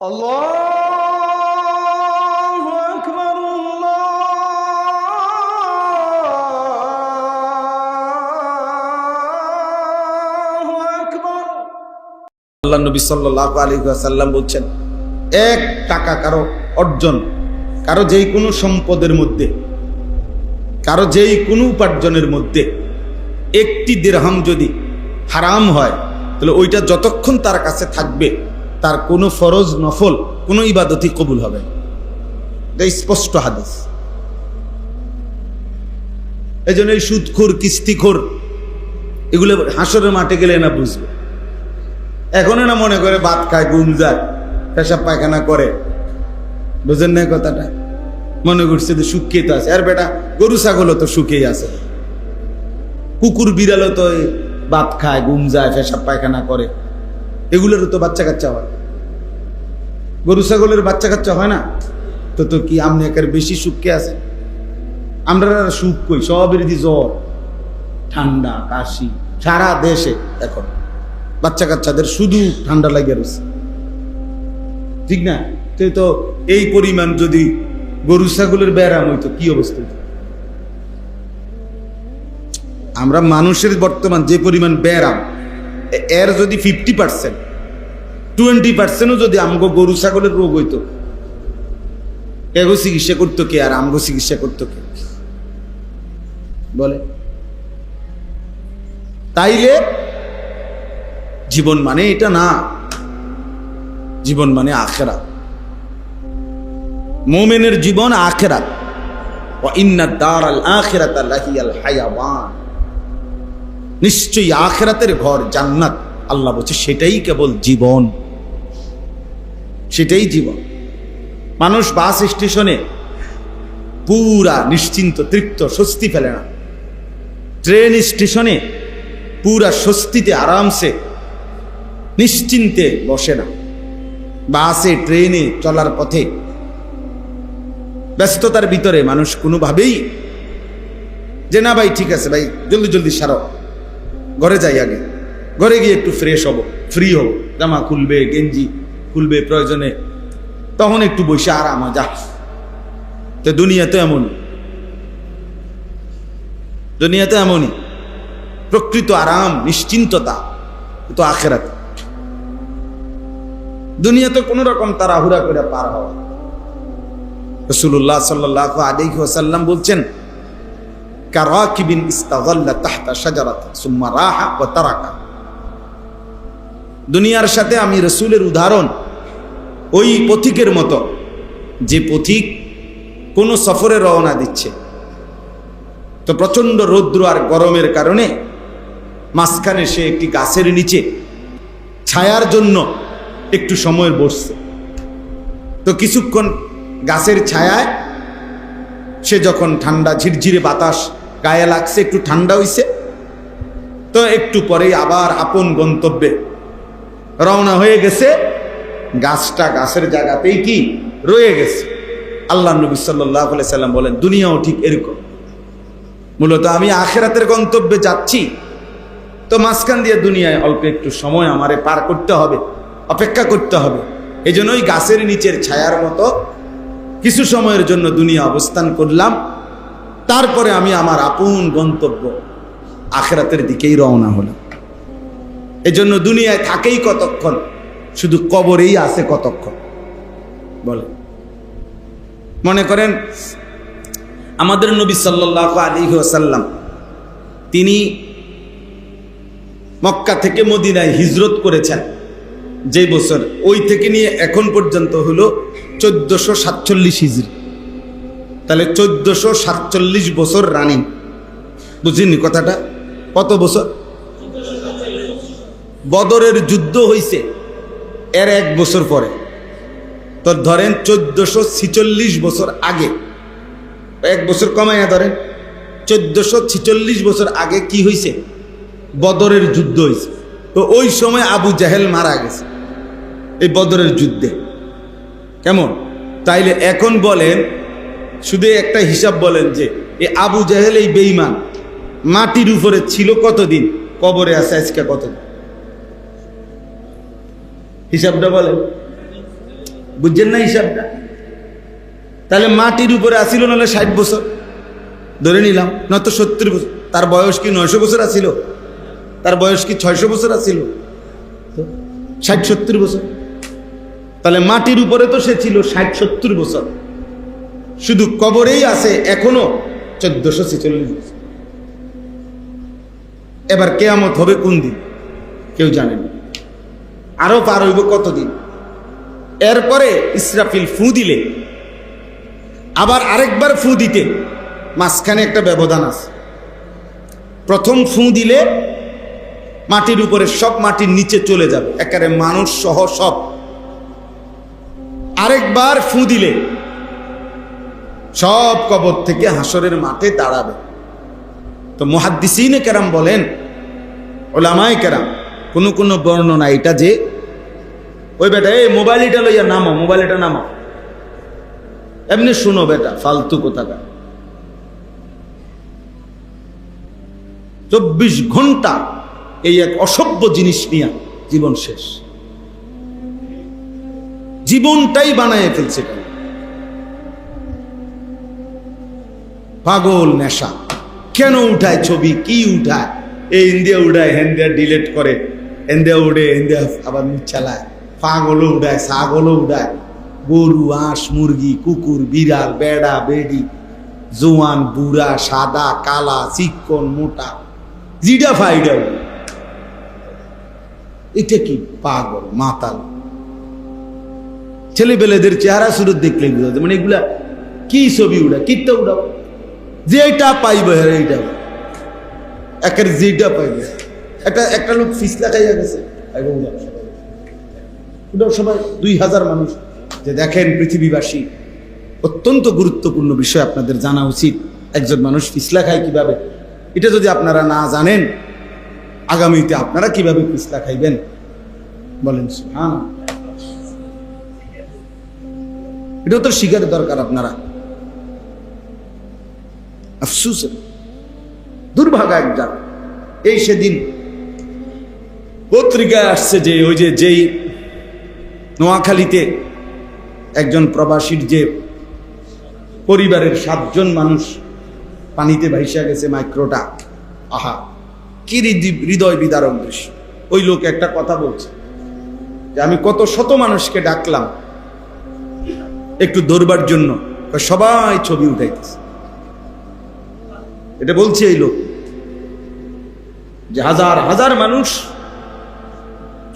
আল্লাহু আকবার, আল্লাহু আকবার। আল্লাহ নবী সাল্লাল্লাহু আলাইহি ওয়াসাল্লাম বলছেন, এক টাকা কারো অর্জন, কারো যেই কোনো সম্পদের মধ্যে, কারো যেই কোনো উপার্জনের মধ্যে একটি দিরহাম যদি হারাম হয়, তাহলে ওইটা যতক্ষণ তার কাছে থাকবে তার কোনো ফরজ নফল কোনো ইবাদতই কবুল হবে। এটা স্পষ্ট হাদিস। এই জন্য এই সুদখোর কিস্তিখোর এগুলো হাসরের মাঠে গেলে না বুঝবে। এখনো না মনে করে ভাত খায়, ঘুম যায়, পেশাব পায়খানা করে, বুঝেন না কথাটা? মনে করছে যে সুখেই তো আছে। আর বেটা, গরু ছাগলও তো সুখেই আছে, কুকুর বিড়ালও তো ভাত খায়, ঘুম যায়, পেশাব পায়খানা করে, এগুলোরও তো বাচ্চা কাচ্চা হয়। গরু ছাগলের বাচ্চা কাচ্চা হয় না? তো কি আপনি একের বেশি সুখে আছে? আমরা সুখ কই, সবের দি জ্বর, ঠান্ডা, কাশি সারা দেশে। এখন বাচ্চা কাচ্চাদের শুধু ঠান্ডা লাগে রয়েছে, ঠিক না? তো এই পরিমাণ যদি গরু ছাগলের ব্যারাম হইতো কি অবস্থা? আমরা মানুষের বর্তমান যে পরিমাণ ব্যারাম, এর যদি 50%, 20%ও যদি আমগো গরু ছাগলের রোগ হইতো, এগো চিকিৎসা করতো কে আর আমগো চিকিৎসা করতো কে? বলে। তাইলে জীবন মানে এটা না, জীবন মানে আখিরাত। মুমিনের জীবন আখিরাত। ওয়া ইন্নাদ দারাল আখিরাতা লাহিয়াল হায়াওয়ান। নিশ্চয়ই আখিরাতের ঘর জান্নাত, আল্লাহ বলছে সেটাই কেবল জীবন, সেটাই জীবন। মানুষ বাস স্টেশনে পুরা নিশ্চিন্ত, তৃপ্ত, স্বস্তি ফেলে না। ট্রেন স্টেশনে পুরা স্বস্তিতে, আরামসে, নিশ্চিন্তে বসে না। বাসে, ট্রেনে চলার পথে ব্যস্ততার ভিতরে মানুষ কোনোভাবেই যে না ভাই ঠিক আছে ভাই, জলদি জলদি সারো, ঘরে যাই, আগে ঘরে গিয়ে একটু ফ্রেশ হব, ফ্রি হব, জামা খুলবে, গেঞ্জি খুলবে প্রয়োজনে, তখন একটু বসে আরাম যা। তো দুনিয়াতে এমনই, দুনিয়াতে এমনই প্রকৃত আরাম, নিশ্চিন্ততা তো আখিরাত। দুনিয়াতে কোন রকম তাড়াহুড়া করে পার হওয়া। রাসূলুল্লাহ সাল্লাল্লাহু আলাইহি ওয়াসাল্লাম বলছেন, কারাকিবিন ইস্তাযাল্লা তাহতা শাজারাতিন সুম্মা রাহা ওয়া তারাকা। দুনিয়ার সাথে আমি রাসূলের উদাহরণ ওই পথিকের মতো, যে পথিক কোনো সফরে রওনা দিচ্ছে, তো প্রচন্ড রৌদ্র আর গরমের কারণে মাঝখানে সে একটি গাছের নিচে ছায়ার জন্য একটু সময় বসছে। তো কিছুক্ষণ গাছের ছায়ায় সে যখন ঠান্ডা ঝিরঝিরে বাতাস গায়ে লাগছে, একটু ঠান্ডা হইছে, তো একটু পরেই আবার আপন গন্তব্যে রওনা হয়ে গেছে। গাছটা গাছের জায়গাতেই কি রয়ে গেছে। আল্লাহ নবী সাল্লাল্লাহু আলাইহি সাল্লাম বলেন, দুনিয়াও ঠিক এরকম। মূলত আমি আখিরাতের গন্তব্যে যাচ্ছি, তো মাঝখান দিয়ে দুনিয়ায় অল্প একটু সময় আমারে পার করতে হবে, অপেক্ষা করতে হবে। এই জন্যই গাছের নিচের ছায়ার মতো কিছু সময়ের জন্য দুনিয়া অবস্থান করলাম, তারপরে আমি আমার আপন গন্তব্য আখিরাতের দিকেই রওনা হলাম। এই জন্য দুনিয়ায় থাকেই কতক্ষণ, শুধু কবরেই আছে কতক্ষণ। বলে, মনে করেন আমাদের নবী সাল্লাল্লাহু আলাইহি ওয়াসাল্লাম, তিনি মক্কা থেকে মদিনায় হিজরত করেছেন যে বছর, ওই থেকে নিয়ে এখন পর্যন্ত হলো 1447 হিজরি। তাহলে 1447 বছর রানিং। বুঝিনি কথাটা? কত বছর? বদরের যুদ্ধ হইছে এর 1 বছর পরে, তো ধরেন 1446 বছর আগে, 1 বছর কমাইয়া ধরেন, 1446 বছর আগে কি হইছে? বদরের যুদ্ধ হয়েছে। তো ওই সময় আবু জাহেল মারা গেছে এই বদরের যুদ্ধে। কেমন? তাইলে এখন বলেন, শুধু একটা হিসাব বলেন যে এই আবু জাহেল, এই বেঈমান, মাটির উপরে ছিল কতদিন, কবরে আছে আজকে কতদিন? হিসাবটা বলেন। বুঝছেন না হিসাবটা? তাহলে মাটির উপরে আসিল নাহলে 60 বছর ধরে নিলাম, নয়তো 70 বছর। তার বয়স কি 900 বছর আসিল? তার বয়স কি 600 বছর আসিল? 60-70 বছর। তাহলে মাটির উপরে তো সে ছিল 60-70 বছর, শুধু কবরেই আছে এখনো 1446 বছর। এবার কিয়ামত হবে কোন দিন কেউ জানে না, আরো পার হইব কতদিন। এরপরে ইসরাফিল ফু দিলে আবার আরেকবার ফু দিতে মাঝখানে একটা ব্যবধান আছে। প্রথম ফু দিলে মাটির উপরে সব মাটির নিচে চলে যাবে, একেবারে মানুষ সহ সব। আরেকবার ফু দিলে সব কবর থেকে হাসরের মাঠে দাঁড়াবে। তো মুহাদ্দিসিনে কেরাম বলেন, ওলামায়ে কেরাম, কোন বর্ণনা এটা যে ওই বেটা এই মোবাইল এটা লইয়া নামো, মোবাইল এটা নামো, এমনি শুনো বেটা, ফালতু কোথাকার। 24 ঘন্টা এই এক অসভ্য জিনিস নিয়ে জীবন শেষ, জীবনটাই বানায় ফেলছে। পাগল নেশা, কেন উঠায় ছবি, কি উঠায়, এই ইন্ডিয়া উঠায়, হ্যান্ডিয়া ডিলেট করে, ইন্ডিয়া উড়ে, ইন্ডিয়া আবার মুখ চালায়, পাগলও উঠায়, ছাগলও উঠায়, গরু, হাঁস, মুরগি, কুকুর, বিড়াল, বেড়া, বেড়ি, জোয়ান, বুড়া, সাদা, কালা, চিকন, মোটা, জিডা ফাইডা। এটা কি পাগল মাতাল ছেলেবেলেদের চেহারা সুরত দেখলে বুঝা যায়, মানে এগুলা কি ছবি উড়া, কিটা উড়াও, যেটা পাইবে এইটা একের, যেটা পাইবে। একটা লোক ফিসলা খাইয়া গেছে, উড়াও সবাই 2000 মানুষ। যে দেখেন পৃথিবীবাসী, অত্যন্ত গুরুত্বপূর্ণ বিষয় আপনাদের জানা উচিত, একজন মানুষ ফিসলা খায় কিভাবে। এটা যদি আপনারা না জানেন, আগামীতে আপনারা কিভাবে ফিসলা খাইবেন বলেন? সুবহানাল্লাহ, এটাও তো শিকার দরকার আপনারা। আফসুস, দুর্ভাগা একজন। এই সেদিন পত্রিকায় আসছে যে ওই যে যেই নোয়াখালীতে একজন প্রবাসীর যে পরিবারের 7 জন মানুষ পানিতে ভাইসা গেছে, মাইক্রোটা, আহা কি হৃদয় বিদারক দৃশ্য। ওই লোক একটা কথা বলছে যে আমি কত শত মানুষকে ডাকলাম একটু ধরবার জন্য, সবাই ছবি উঠাইতেছে। এটা বলছে এই লোক যে হাজার হাজার মানুষ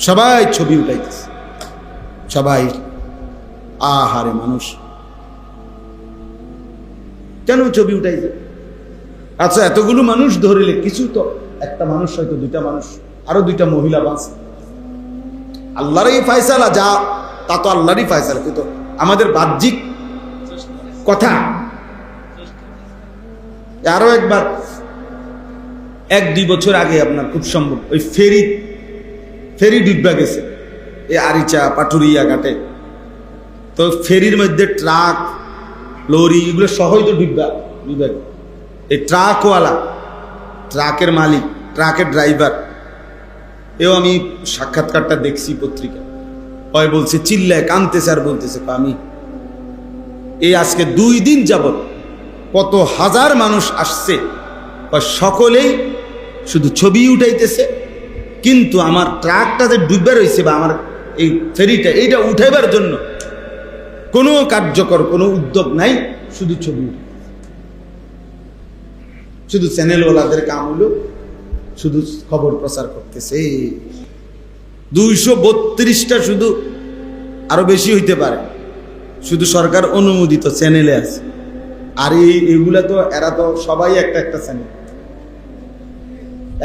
সবাই ছবি উঠাইতেছে, সবাই। আহারে মানুষ কেন ছবি উঠাইছে? আচ্ছা, এতগুলো মানুষ ধরিলে কিছু তো, একটা মানুষ হয়তো 2টা মানুষ, আরো 2টা মহিলা বাঁচে। আল্লাহরই ফায়সালা, যা তা তো আল্লাহরই ফায়সালা, কিন্তু আমাদের বাহ্যিক কথা। আরো একবার 1-2 বছর আগে আপনার খুব সম্ভব ওই ফেরি ডুববা গেছে এই আরিচা পাটুরিয়া ঘাটে। তো ফেরির মধ্যে ট্রাক, লরি, এগুলো সহই তো ডুববা। এই ট্রাকওয়ালা, ট্রাকের মালিক, ট্রাকের ড্রাইভার, এও আমি সাক্ষাৎকারটা দেখছি পত্রিকা। ওই বলছে, চিল্লায় কানতেছে আর বলতেছে, আমি এই আজকে 2 দিন যাবত কত হাজার মানুষ আসছে, সকলেই শুধু ছবি উঠাইতেছে, কিন্তু আমার ট্রাকটা যে ডুবে রয়েছে বা আমার এই ফেরিটা, এইটা উঠাইবার জন্য কোনো কার্যকর কোনো উদ্যোগ নাই, শুধু ছবি। শুধু চ্যানেলওয়ালাদের কাম হলো শুধু খবর প্রচার করতেছে। 232টা, শুধু আরো বেশি হইতে পারে, শুধু সরকার অনুমোদিত চ্যানেলে আছে। আর এইগুলা তো এরা তো সবাই একটা একটা চ্যানেল।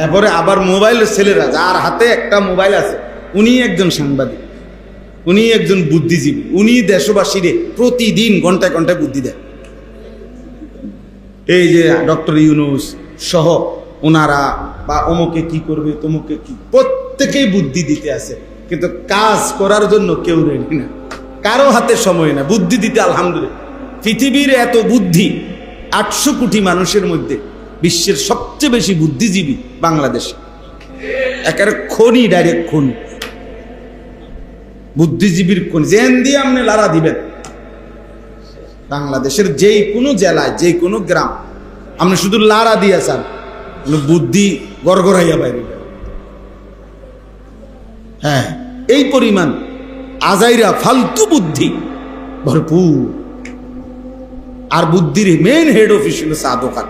এরপরে আবার মোবাইলের ছেলেরা, যার হাতে একটা মোবাইল আছে, উনি একজন সাংবাদিক, উনি একজন বুদ্ধিজীবী, উনি দেশবাসীরে প্রতিদিন ঘন্টায় ঘন্টায় বুদ্ধি দেয়। এই যে ডক্টর ইউনূস সহ ওনারা, বা অমুকে কি করবে, তমুকে কি, প্রত্যেকেই বুদ্ধি দিতে আছে, কিন্তু কাজ করার জন্য কেউ রেডি না, কারো হাতে সময় না বুদ্ধি দিতে। আলহামদুলিল্লাহ, পৃথিবীর এত বুদ্ধি, 800 কোটি মানুষের মধ্যে বিশ্বের সবচেয়ে বেশি বুদ্ধিজীবী বাংলাদেশে। একেবারে খনি, ডাইরেক্ট খনি। বুদ্ধিজীবীর কোন জেন দিয়ে আপনি লারা দিবেন, বাংলাদেশের যেই কোনো জেলায় যে কোনো গ্রাম আপনি শুধু লারা দিয়েছেন, বুদ্ধি গড়গড়াইয়া বাইরে। হ্যাঁ, এই পরিমাণ আজাইরা ফালতু বুদ্ধি ভরপুর। আর বুদ্ধির মেন হেড অফিস হলো চা দোকান।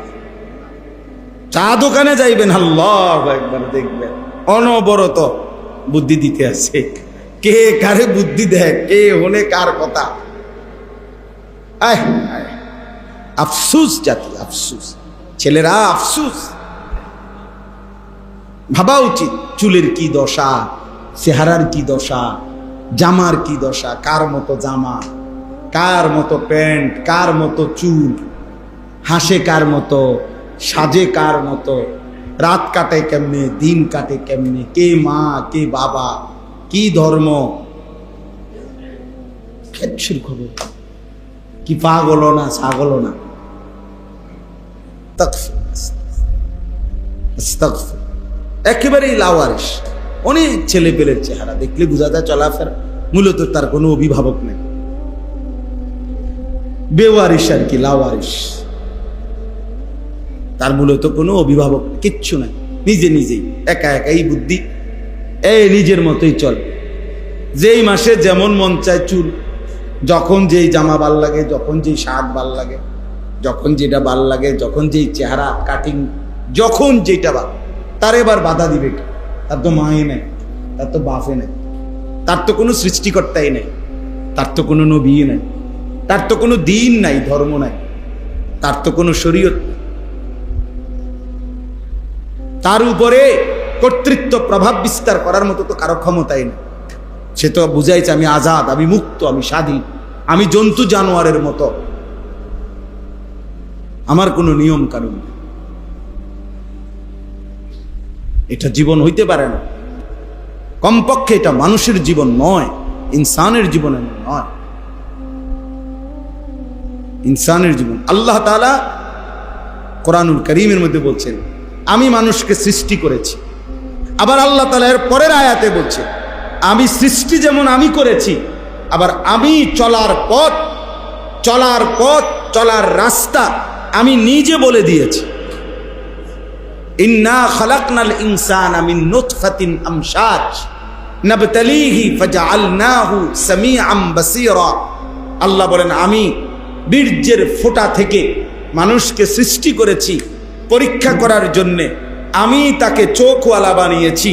চা দোকানে যাইবেন, আল্লাহু আকবার, দেখবেন অনবরত বুদ্ধি দিতে আছে। কে কারে বুদ্ধি দেয়, কে হলে কার কথা। আফসুস জাতি, আফসুস ছেলেরা, আফসুস। ভাবা উচিত চুলের কি দশা, চেহারার কি দশা, জামার কি দশা, কার মতো জামা, কার মতো প্যান্ট, কার মতো চুল, হাসে কার মতো, সাজে কার মতো, রাত কাটে কেমনে, দিন কাটে কেমনে, কে মা কে বাবা, কি ধর্ম, কিচ্ছুর খবর। কি পাগল না ছাগল না। একেবারেই লাওয়ারিস। অনেক ছেলে পেলের চেহারা দেখলে বোঝা যায় চলাফেরা মূলত তার কোনো অভিভাবক নেই, বেওয়ারিস আর কি, লাওয়ারিস। তার মূলত কোনো অভিভাবক কিচ্ছু নাই, নিজে নিজেই একা একাই বুদ্ধি, এই নিজের মতোই চল। যেই মাসে যেমন মন চায় চুল, যখন যেই জামা ভাল লাগে, যখন যেই শার্ট ভাল লাগে, যখন যেটা ভাল লাগে, যখন যেই চেহারা কাটিং, যখন যেটা ভাল, তার এবার বাধা দিবে কি? তার তো মায়ে নেই, তার তো বাপে নেই, তার তো কোনো সৃষ্টিকর্তাই নেই, তার তো কোনো নবী নাই, তার তো কোনো দিন নাই, ধর্ম নাই, তার তো কোনো শরীয়ত নেই। তার উপরে কর্তৃত্ব প্রভাব বিস্তার করার মতো তো কারো ক্ষমতাই নেই। সে তো বুঝাইছে আমি আজাদ, আমি মুক্ত, আমি স্বাধীন, আমি জন্তু জানোয়ারের মতো, আমার কোনো নিয়ম কানুন নেই। এটা জীবন হইতে পারে না। কমপক্ষে এটা মানুষের জীবন নয়, ইনসানের জীবন নয়, ইনসানের জীবন। আল্লাহ তাআলা কোরআনুল কারীমের মধ্যে বলছেন আমি মানুষকে সৃষ্টি করেছি। আবার আল্লাহ তাআলা এর পরের আয়াতে বলছে আমি সৃষ্টি যেমন আমি করেছি, আবার আমি চলার পথ, চলার রাস্তা আমি নিজে বলে দিয়েছি। ইন্না খালাকনাল ইনসানা মিন নুতফাতিন আমশাজ নাবতালিহি ফাজআলনাহু সামিআম বাসীরা। আল্লাহ বলেন আমি বীর্যের ফোঁটা থেকে মানুষকে সৃষ্টি করেছি পরীক্ষা করার জন্যে। আমি তাকে চোখওয়ালা বানিয়েছি,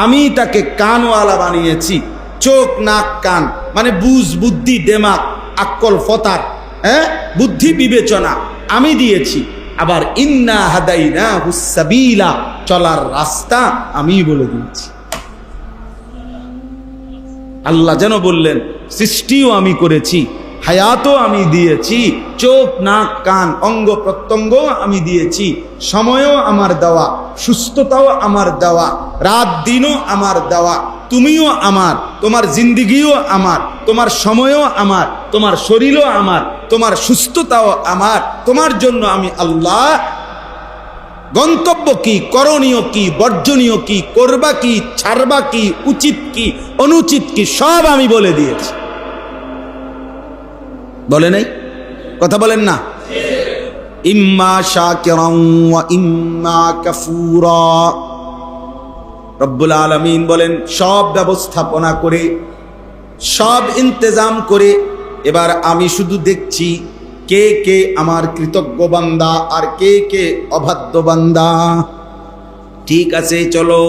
আমি তাকে কানওয়ালা বানিয়েছি। চোখ নাক কান মানে বুঝ, বুদ্ধি, দেমাগ, আক্কল, ফতার, বুদ্ধি বিবেচনা আমি দিয়েছি। আবার ইন্না হাদাইনাহুস সাবিলা, চলার রাস্তা আমি বলে দিয়েছি। আল্লাহ যেন বললেন সৃষ্টিও আমি করেছি, হায়াতও আমি দিয়েছি, চোখ নাক কান অঙ্গ প্রত্যঙ্গ আমি দিয়েছি, সময়ও আমার দেওয়া, সুস্থতাও আমার দেওয়া, রাত দিনও আমার দেওয়া, তুমিও আমার, তোমার জিন্দিগিও আমার, তোমার সময়ও আমার, তোমার শরীরও আমার, তোমার সুস্থতাও আমার। তোমার জন্য আমি আল্লাহ গন্তব্য কি, করণীয় কি, বর্জনীয় কি, করবা কি, ছাড়বা কি, উচিত কি, অনুচিত কি, সব আমি বলে দিয়েছি। বলে নাই? কথা বলেন না? ইম্মা শাকিরান ওয়া ইম্মা কাফুরা। রব্বুল আলামিন বলেন সব ব্যবস্থাপনা করে, সব ইন্তেজাম করে এবার আমি শুধু দেখছি কে কে আমার কৃতজ্ঞ বান্দা আর কে কে অবাধ্য বান্দা। ঠিক আছে, চলো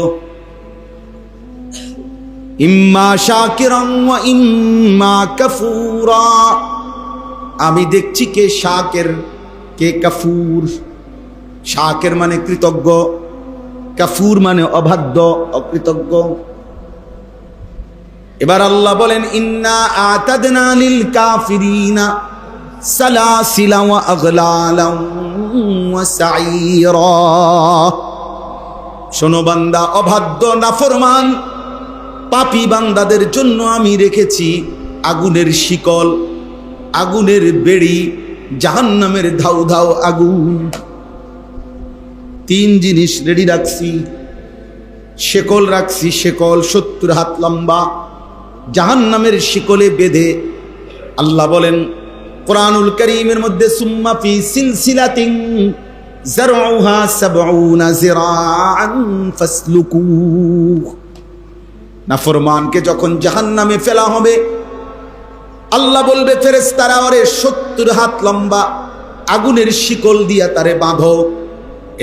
ইম্মা শাকিরান ওয়া ইম্মা কাফুরা। আমি দেখছি কে শাকের, কে কাফুর। শাকের মানে কৃতজ্ঞ, কাফুর মানে অবাধ্য, অকৃতজ্ঞ। এবার আল্লাহ বলেন ইন্না আতাদনা লিল কাফিরিনা সালাসিলা ওয়া আগলালান ওয়া সাঈরা। শোনো বান্দা, অবাধ্য নাফরমান পাপী বান্দাদের জন্য আমি রেখেছি আগুনের শিকল, আগুনের বেড়ি, জাহান্নামের ধাউ ধাউ আগুন। তিন জিনিস রেডি রাখছি। শেকল রাখছি, শেকল 70 হাত লম্বা, জাহান্নামের শিকলে বেঁধে আল্লাহ বলেন কোরআনুল কারীমের মধ্যে সুম্মা ফি সিলসিলাতিন যারউহা 70 যিরাআন ফাসলুকুহ। নাফরমানকে যখন জাহান্নামে ফেলা হবে আল্লাহ বলবে ফেরেশতারা ওরে 70 হাত লম্বা আগুনের শিকল দিয়া তারে বাঁধো।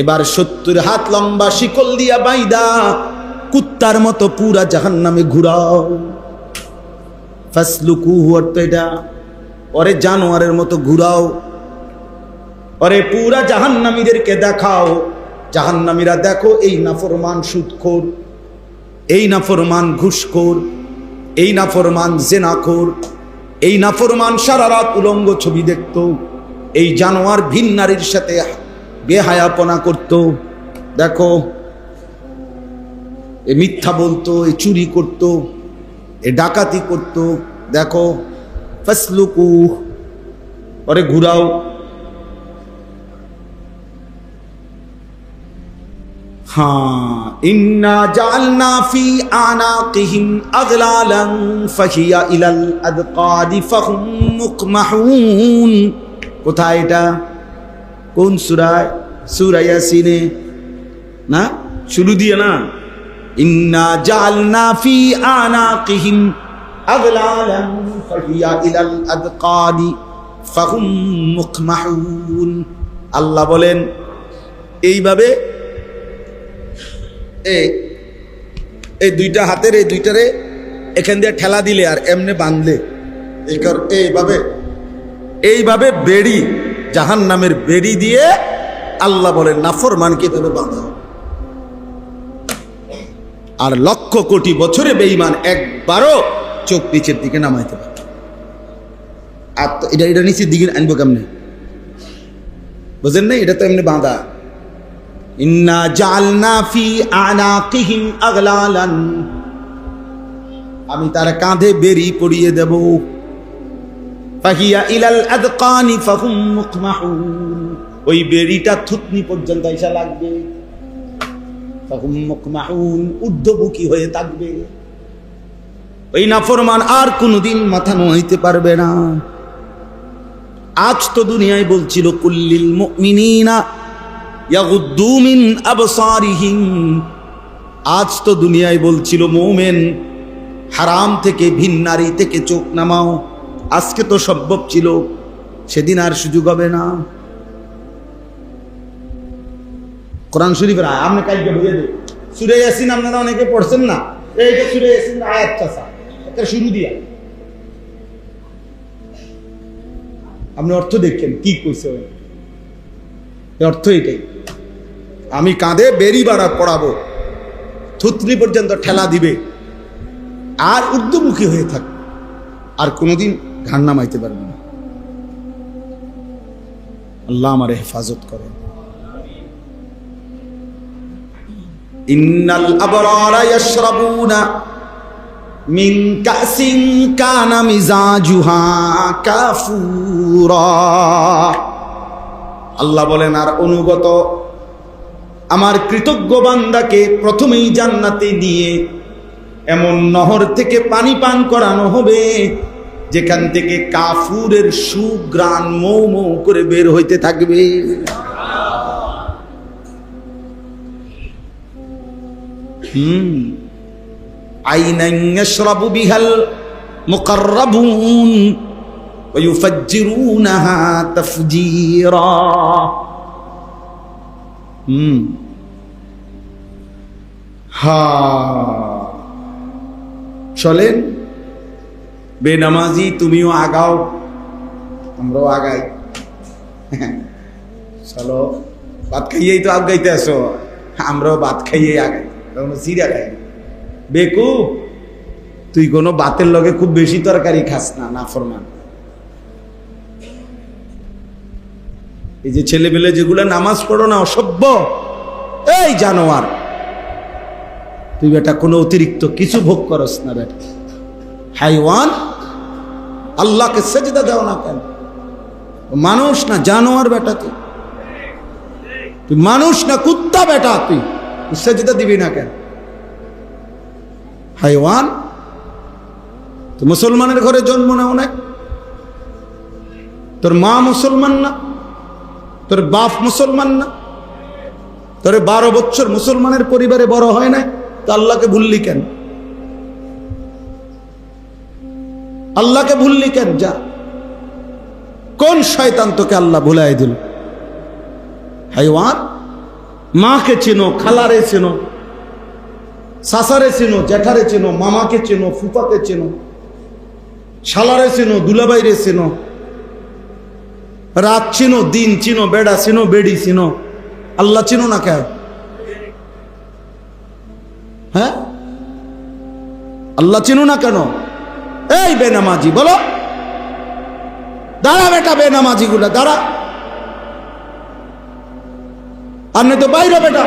এবার 70 হাত লম্বা শিকল দিয়া বাইদা কুত্তার মতো পুরা জাহান্নামে ঘুরাও। ফাসলুকুহু অর্থ এটা, ওরে জানোয়ারের মতো ঘুরাও, ওরে পুরা জাহান্নামীদেরকে দেখাও। জাহান্নামীরা দেখো এই নাফরমান সুদখোর, এই নাফরমান ঘুষখোর, এই নাফরমান জেনাখোর, এই নাফরমান সারা রাত উলঙ্গ ছবি দেখত, এই জানোয়ার ভিন নারীর সাথে বেহায়াপনা করত, দেখো এ মিথ্যা বলতো, এ চুরি করত, এ ডাকাতি করত, দেখো ফাসলুকু ওরে ঘুরাও। হ্যাঁ, ইন্না জাআলনা ফি আনাকিহিম আগলালান ফাহিয়া ইলাল আদকাদি ফাহুম মুকমাহুন। কোথায় এটা? কোন সূরায়? সূরা ইয়াসিনে না, শুরু দিয়ে না, ইন্না জাআলনা ফি আনাকিহিম আগলালান ফাহিয়া ইলাল আদকাদি ফাহুম মুকমাহুন। আল্লাহ বলেন এইভাবে এই দুইটা হাতের এই দুইটারে এখান দিয়ে ঠেলা দিলে আর এমনি বাঁধলে এইভাবে বেড়ি, জাহান্নামের বেড়ি দিয়ে আল্লাহ বলেন নাফরমানকে এভাবে বাঁধা। আর লক্ষ কোটি বছরে বেঈমান একবারও চোখ নিচের দিকে নামাইতে পারে। আর এটা নিচের দিকে আনবো কেমনে? বুঝেন না? এটা তো এমনি বাঁধা। ইন্না জাআলনা ফি আনাকিহিম আগলালান, আমি তার কাঁধে বেড়ি পরিয়ে দেব। ফাহিয়া ইলাল আদকানি ফাহুম মুকমাহুন, ওই বেড়িটা থুতনি পর্যন্ত এসে লাগবে। ফাহুম মুকমাহুন, ঊর্ধ্বমুখী হয়ে থাকবে। ওই নাফরমান আর কোনোদিন মাথা নোয়াইতে পারবে না। আজ তো দুনিয়ায় বলছিল কুল্লিল মুমিনিনা ইয়াগুদ্দু মিন আবসারিহিম, আজ তো দুনিয়ায় বলছিল মুমিন হারাম থেকে, ভিন নারী থেকে চোখ নামাও। আজকে তো সম্ভব ছিল, সেদিন আর সুযোগ হবে না। কোরআন শরীফের আপনি কালকে বুঝে দেব, সূরা ইয়াসিন আপনারা অনেকে পড়ছেন না, এইটা সূরা ইয়াসিনের আয়াত চাচা, এটা শুরু দিয়া আপনি অর্থ দেখেন কি কইছে। অর্থ এটাই, আমি কাঁধে বেরি বাড়া পড়াবো, থুতনি পর্যন্ত ঠেলা দিবে, আর ঊর্ধ্বমুখী হয়ে থাকবে, আর কোনোদিন ঘাড় নামাইতে পারবে না। আল্লাহ আমার হেফাজত করে। ইন্নাল আবরারা ইয়াশরাবুনা মিন কাসিন কানা মিজাজুহা কাফুরা। আল্লাহ বলেন আর অনুগত আমার কৃতজ্ঞ বান্দাকে প্রথমেই জান্নাতে নিয়ে এমন নহর থেকে পানি পান করানো হবে যেখান থেকে কাফুরের সুঘ্রাণ মৌ মৌ করে বের হইতে থাকবে। আইনান ইয়াশরাবু বিহাল মুকাররাবুন ওয়া ইউফাজ্জিরুনাহা তাফজীরা। চলেন বেনামাজি তুমিও আগাও, আমরাও আগাই। চলো, ভাত খাইয়েই তো আগাইতে আসো, আমরাও ভাত খাইয়েই আগাই, জিরা খাই। বেকু তুই কোনো ভাতের লগে খুব বেশি তরকারি খাস না, নাফরমান। এই যে ছেলেমেলে যেগুলা নামাজ পড়ো না, অসভ্য, এই জানোয়ার, তুই বেটা কোনো অতিরিক্ত কিছু ভোগ করস না বেটা, হাইওয়ান। আল্লাহকে সেজদা দাও না কেন? মানুষ না জানোয়ার বেটা, তুই মানুষ না কুত্তা বেটা, তুই সেজদা দিবি না কেন? হাইওয়ান। তো মুসলমানের ঘরে জন্ম নেও নাই, তোর মা মুসলমান না, তোর বাপ মুসলমান না, তোর 12 বছর মুসলমানের পরিবারে বড় হয় নাই, তো আল্লাহকে ভুললি কেন? আল্লাহকে ভুললি কেন? যা, কোন শয়তান তোকে আল্লাহ ভুলাই দিল? হাইওয়ান, মাকে চেনো, খালারে চেনো, সাসারে চেনো, জ্যাঠারে চেনো, মামাকে চেনো, ফুফাকে চেনো, শালারে চেনো, দুলাবাইরে চেনো, রাত চিনো, দিন চিনো, বেড়া চিনো, বেড়ি চিনো, আল্লাহ চিনো না কেন? হ্যাঁ, আল্লাহ চিনো না কেন? এই বেনামাজি, বলো, দাঁড়া বেটা, বেনামাজি গুলা দাঁড়া, আর নেই তো বাইরে বেটা,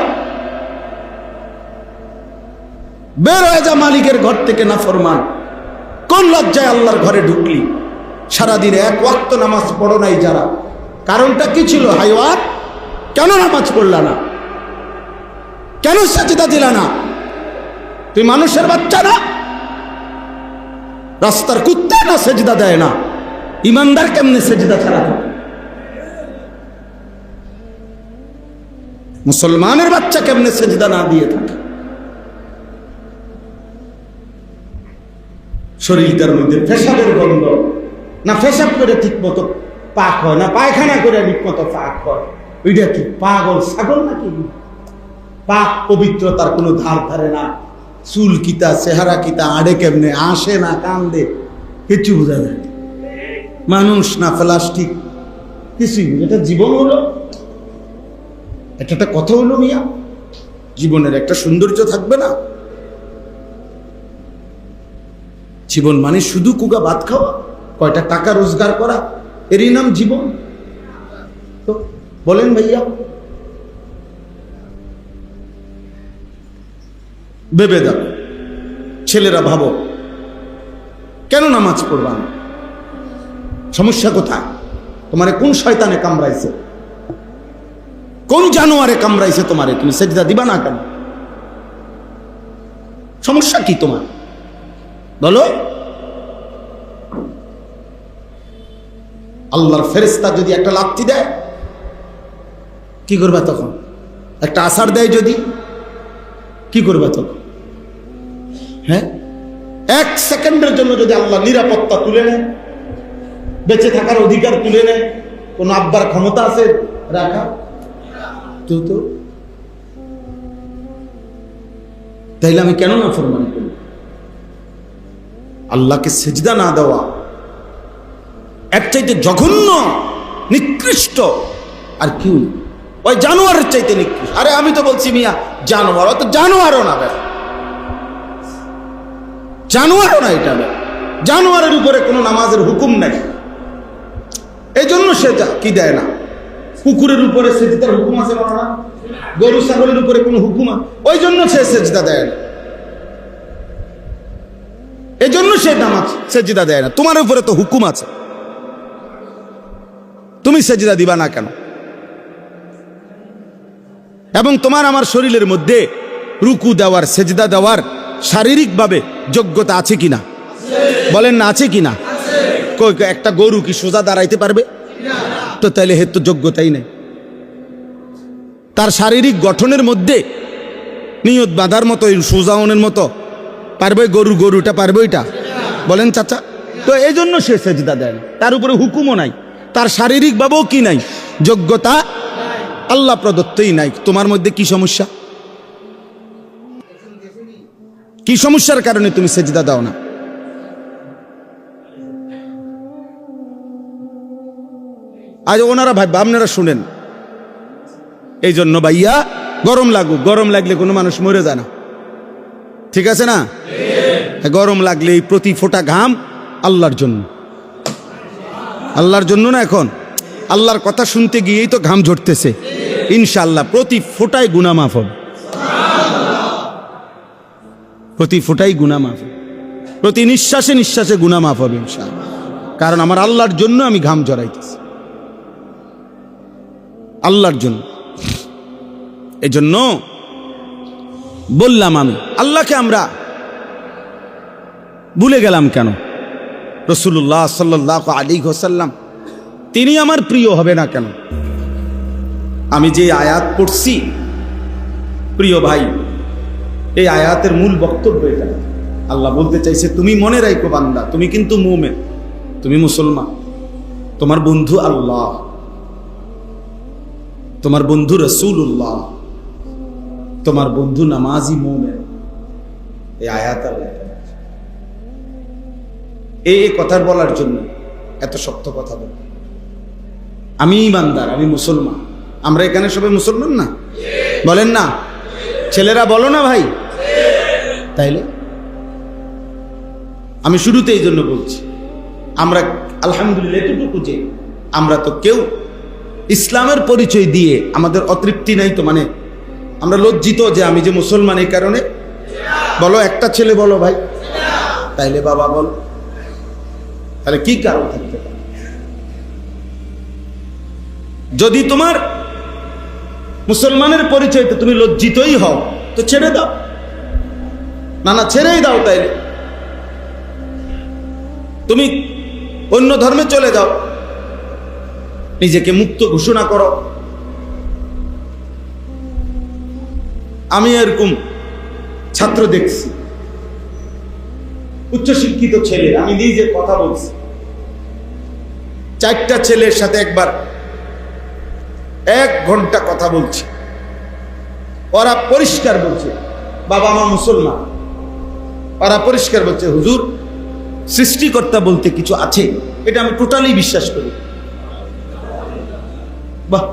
বের হয়ে যা মালিকের ঘর থেকে নাফরমান। কোন লজ্জায় আল্লাহর ঘরে ঢুকলি? সারাদিনে 1 ওয়াক্ত নামাজ পড়ো নাই যারা, কারণটা কি ছিল? হাইওয়ান, কেন নামাজ পড়লা না? কেন সেজদা দিলা না? তুই মানুষের বাচ্চা না? রাস্তার কুত্তা না সেজদা দেয় না? ইমানদার কেমনে সেজদা ছাড়া থাকে? মুসলমানের বাচ্চা কেমনে সেজদা না দিয়ে থাকে? শরীরটার মধ্যে পেশাবের গন্ধ, না পেশাব করে ঠিক মতো পাক হয়, না পায়খানা করে ঠিক মতো পাক হয়। ওইটা কি পাগল ছাগল নাকি? পাক পবিত্রতার কোনো ধার ধারে না। চুল কিতা, চেহারা কিতা, আড়ে কেমনে, আসে না কান্দে, কিছু বোঝা যায়। মানুষ না প্লাস্টিক, কিছুই। এটা জীবন হলো? এটা একটা কথা হলো মিয়া? জীবনের একটা সৌন্দর্য থাকবে না? জীবন মানে শুধু কুগা ভাত খাওয়া, কয়টা টাকা রোজগার করা, এরই নাম জীবন? তো বলেন ভাইয়া, ভেবে দেখো, ছেলেরা ভাবো, কেন নামাজ পড়বা না? সমস্যা কোথায়? তোমারে কোন শয়তানে কামড়াইছে? কোন জানোয়ারে কামড়াইছে তোমারে? তুমি সেজদা দিবা না কেন? সমস্যা কি তোমার? বলো। আল্লাহর ফেরেশতা যদি একটা লাথি দেয়, কি করবা তখন? একটা আছাড় দেয় যদি, কি করবা তখন? হ্যাঁ, 1 সেকেন্ডের জন্য যদি আল্লাহ নিরাপত্তা তুলে নেয়, বেঁচে থাকার অধিকার তুলে নেয়, কোন আব্বার ক্ষমতা আছে রাখা? তো তাইলে আমি কেন না ফরমান করি? আল্লাহকে সেজদা না দেওয়া এর চাইতে জঘন্য, নিকৃষ্ট আর কি? ওই জানোয়ারের চাইতে নিকৃষ্ট। আরে আমি তো বলছি মিয়া জানোয়ার, তো জানোয়ারও না, জানোয়ারও না। এটা জানোয়ারের উপরে কোনো নামাজের হুকুম নাই, এই জন্য সে কি দেয় না। কুকুরের উপরে সেজদার হুকুম আছে না? গরু ছাগলের উপরে কোনো হুকুম, ওই জন্য সে সেজদা দেয় না, এই জন্য সে নামাজ সেজদা দেয় না। তোমার উপরে তো হুকুম আছে, তুমি সেজদা দিবা না কেন? এবং তোমার আমার শরীরের মধ্যে রুকু দেওয়ার, সেজদা দেওয়ার শারীরিকভাবে যোগ্যতা আছে কিনা? বলেন না, আছে কিনা? একটা গরু কি সোজা দাঁড়াইতে পারবে? তো তাইলে হের তো যোগ্যতাই নেই। তার শারীরিক গঠনের মধ্যে নিয়ত বাঁধার মতো, সোজাওনের মতো পারবে গরুটা পারবে ওইটা? বলেন চাচা। তো এই জন্য সে সেজদা দেয় না, তার উপরে হুকুমও নাই, তার শারীরিক ভাবেও কি নাই, যোগ্যতা আল্লাহ প্রদত্তই নাই। তোমার মধ্যে কি সমস্যা? কি সমস্যার কারণে তুমি সেজদা দাও না? আজ ওনারা ভাই, আপনারা শুনেন, এই জন্য ভাইয়া গরম লাগুক, গরম লাগলে কোনো মানুষ মরে যায় না, ঠিক আছে না? গরম লাগলে এই প্রতি ফোঁটা ঘাম আল্লাহর জন্য, আল্লাহর জন্য না। এখন আল্লাহর কথা শুনতে গিয়েই তো ঘাম ঝরতেছে। ইনশাআল্লাহ প্রতি ফোঁটায় গুনাহ মাফ হবে, প্রতি ফোঁটাই গুনাহ মাফ হবে, প্রতি নিঃশ্বাসে নিঃশ্বাসে গুনাহ মাফ হবে ইনশাআল্লাহ। কারণ আমার আল্লাহর জন্য আমি ঘাম ঝরাইতেছি, আল্লাহর জন্য। এজন্য বললাম, আমি আল্লাহকে আমরা ভুলে গেলাম কেন? রাসূলুল্লাহ সাল্লাল্লাহু আলাইহি ওয়াসাল্লাম, তিনি আমার প্রিয় হবে না কেন? আমি যে আয়াত পড়ছি প্রিয় ভাই, এই আয়াতের মূল বক্তব্য এটা। আল্লাহ বলতে চাইছে, তুমি মনে রাখো বান্দা, তুমি কিন্তু মুমিন, তুমি মুসলমান, তোমার বন্ধু আল্লাহ, তোমার বন্ধু রাসূলুল্লাহ, তোমার বন্ধু নামাজি মুমিন। এই আয়াত আল্লাহ এই কথা বলার জন্য এত শক্ত কথা বল। আমি ইমানদার, আমি মুসলমান। আমরা এখানে সবাই মুসলমান না? বলেন না? ছেলেরা বলো না ভাই? তাইলে আমি শুরুতে এই জন্য বলছি, আমরা আলহামদুলিল্লাহ এতটুকু যে আমরা তো কেউ ইসলামের পরিচয় দিয়ে আমাদের অতৃপ্তি নাই তো, মানে আমরা লজ্জিত যে আমি যে মুসলমান এই কারণে। বলো, একটা ছেলে বলো ভাই। তাইলে বাবা বল, তাহলে কি কারণ থাকতে পারে? যদি তোমার মুসলমানের পরিচয়তে তুমি লজ্জিতই হও তো ছেড়ে দাও, না না ছেড়েই দাও। তাইলে তুমি অন্য ধর্মে চলে যাও, নিজেকে মুক্ত ঘোষণা করো। আমি এরকম ছাত্র দেখছি, উচ্চশিক্ষিত ছেলে, আমি নিজে কথা বলছি, 4টা ছেলের সাথে একবার 1 ঘন্টা কথা বলছি। ওরা পরিষ্কার বলছে বাবা মা মুসলমান, ওরা পরিষ্কার বলছে হুজুর সৃষ্টিকর্তা বলতে কিছু আছে, এটা আমি টোটালি বিশ্বাস করি। বাহ,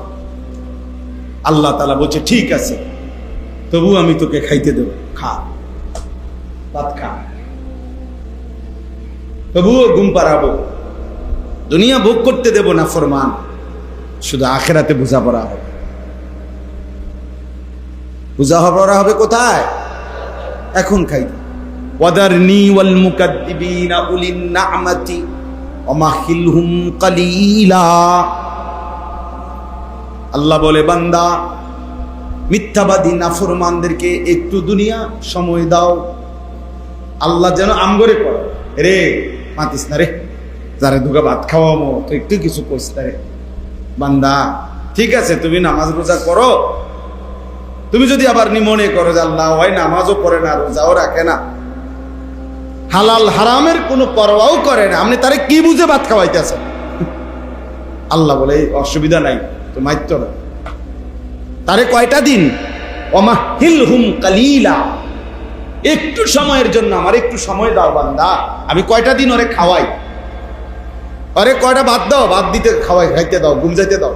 আল্লাহ তাআলা বলছে ঠিক আছে, তবু আমি তোকে খাইতে দেব, খা, ভাত খা, তবুও ঘুম পাড়াবো, দুনিয়া ভোগ করতে দেব না ফরমান, শুধু আখিরাতে বোঝাপড়া হবে। বোঝাপড়া হবে কোথায়? এখন খাইতে। ওয়াদারনি ওয়াল মুকাদ্দিবিনা উলিন নি'মাতি ওয়ামাহিলহুম কালিলা। আল্লাহ বলে, বান্দা মিথ্যাবাদী নাফরমানদেরকে একটু দুনিয়া সময় দাও। আল্লাহ যেন আমগরে করে, রে মাতিস না রে, যারে দুগা ভাত খাওয়ামো তো একটু কিছু কইস না রে বান্দা। ঠিক আছে, তুমি নামাজ রোজা করো, তুমি যদি আবার মনে করো যে আল্লাহ হয় নামাজও পড়ে না, রোজাও রাখে না, হালাল হারামের কোনো পরোয়াও করে না, আপনি তারে কি বুঝে ভাত খাওয়াইতেছেন? আল্লাহ বলে অসুবিধা নাই, তো মাইত্য না। তারে কয়টা দিন? ওয়ামাহিলহুম কালিলা, একটু সময়ের জন্য আমার একটু সময় দাও বান্দা, আমি কয়টা দিন ওরে খাওয়াই, আরে কয়টা ভাত দাও, ভাত দিতে খাওয়াই, খাইতে দাও, ঘুম যাইতে দাও,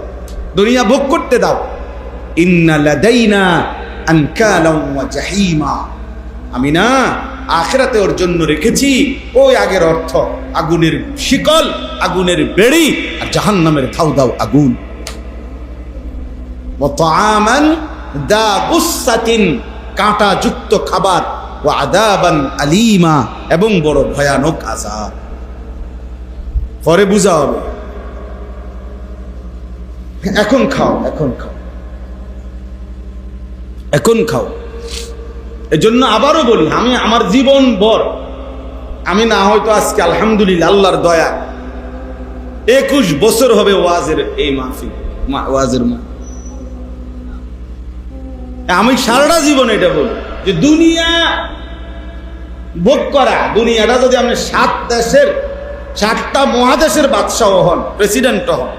দুনিয়া ভোগ করতে দাও। ইন্না লাদাইনা আনকালাম ওয়া জাহিমা, আমি না আখিরাতে ওর জন্য রেখেছি ওই আগের অর্থ, আগুনের শিকল, আগুনের বেড়ি, আর জাহান্নামের ধাউ দাও আগুন। ওয়া তাআমান দা গুসসাতিন, কাঁটা যুক্ত খাবার, ওয়া আযাবান আলীমা, এবং বড় ভয়ানক আযাব। পরে বুঝা হবে, এখন খাও, এখন খাও, এখন খাও। এজন্য আবারও বলি, আমি আমার জীবন ভর, আমি না হয়তো আজকে আলহামদুলিল্লাহ আল্লাহর দয়া 21 বছর হবে ওয়াজের এই মাহফিল, ওয়াজের মা, আমি সারাটা জীবন এটা বলি যে দুনিয়া ভোগ করা, দুনিয়াটা যদি আপনি 7 দেশের 7টা মহাদেশের বাদশাহ হন, প্রেসিডেন্ট হন,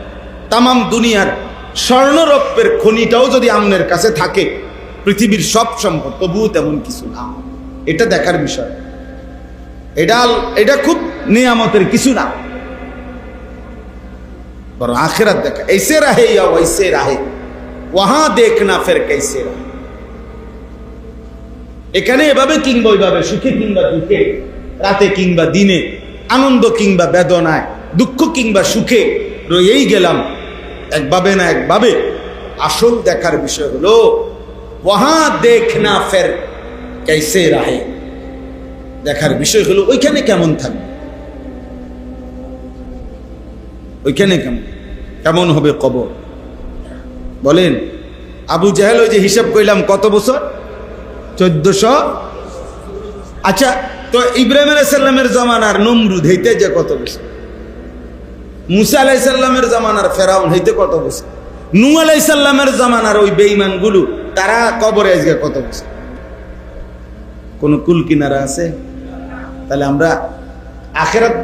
তামাম দুনিয়ার স্বর্ণরৌপ্যের খনিটাও যদি আপনার কাছে থাকে, পৃথিবীর সব সম্পদ, তবুও তেমন কিছু না। এটা দেখার বিষয়, এটা খুব নিয়ামতের কিছু না, বরং আখিরাত দেখা। ऐसे रहे या वैसे रहे, वहां देखना फिर कैसे रहे। এখানে এভাবে কিংবা ওইভাবে, সুখে কিংবা দুঃখে, রাতে কিংবা দিনে, আনন্দ কিংবা বেদনায়, দুঃখ কিংবা সুখে রয়েই গেলাম, একভাবে না একভাবে। আসল দেখার বিষয় হলো ওয়াহা দেখনা ফের कैसे रहे, দেখার বিষয় হলো ওইখানে কেমন থাকবে, ওইখানে কেমন হবে কবর। বলেন, আবু জাহেল ওই যে হিসাব কইলাম কত বছর? 1400। আচ্ছা তো ইব্রাহিম আলাইহিস সালামের জামানার নমরুদ হইতে যে কত বেশি, মুসা আলাইহিস সালামের জামানার ফেরাউন হইতে কত বেশি, নূহ আলাইহিস সালামের জামানার ওই বেঈমানগুলো তারা কবরে আজকে কত বেশি। কোন কুল কিনারা আছে? তাহলে আমরা আখিরাত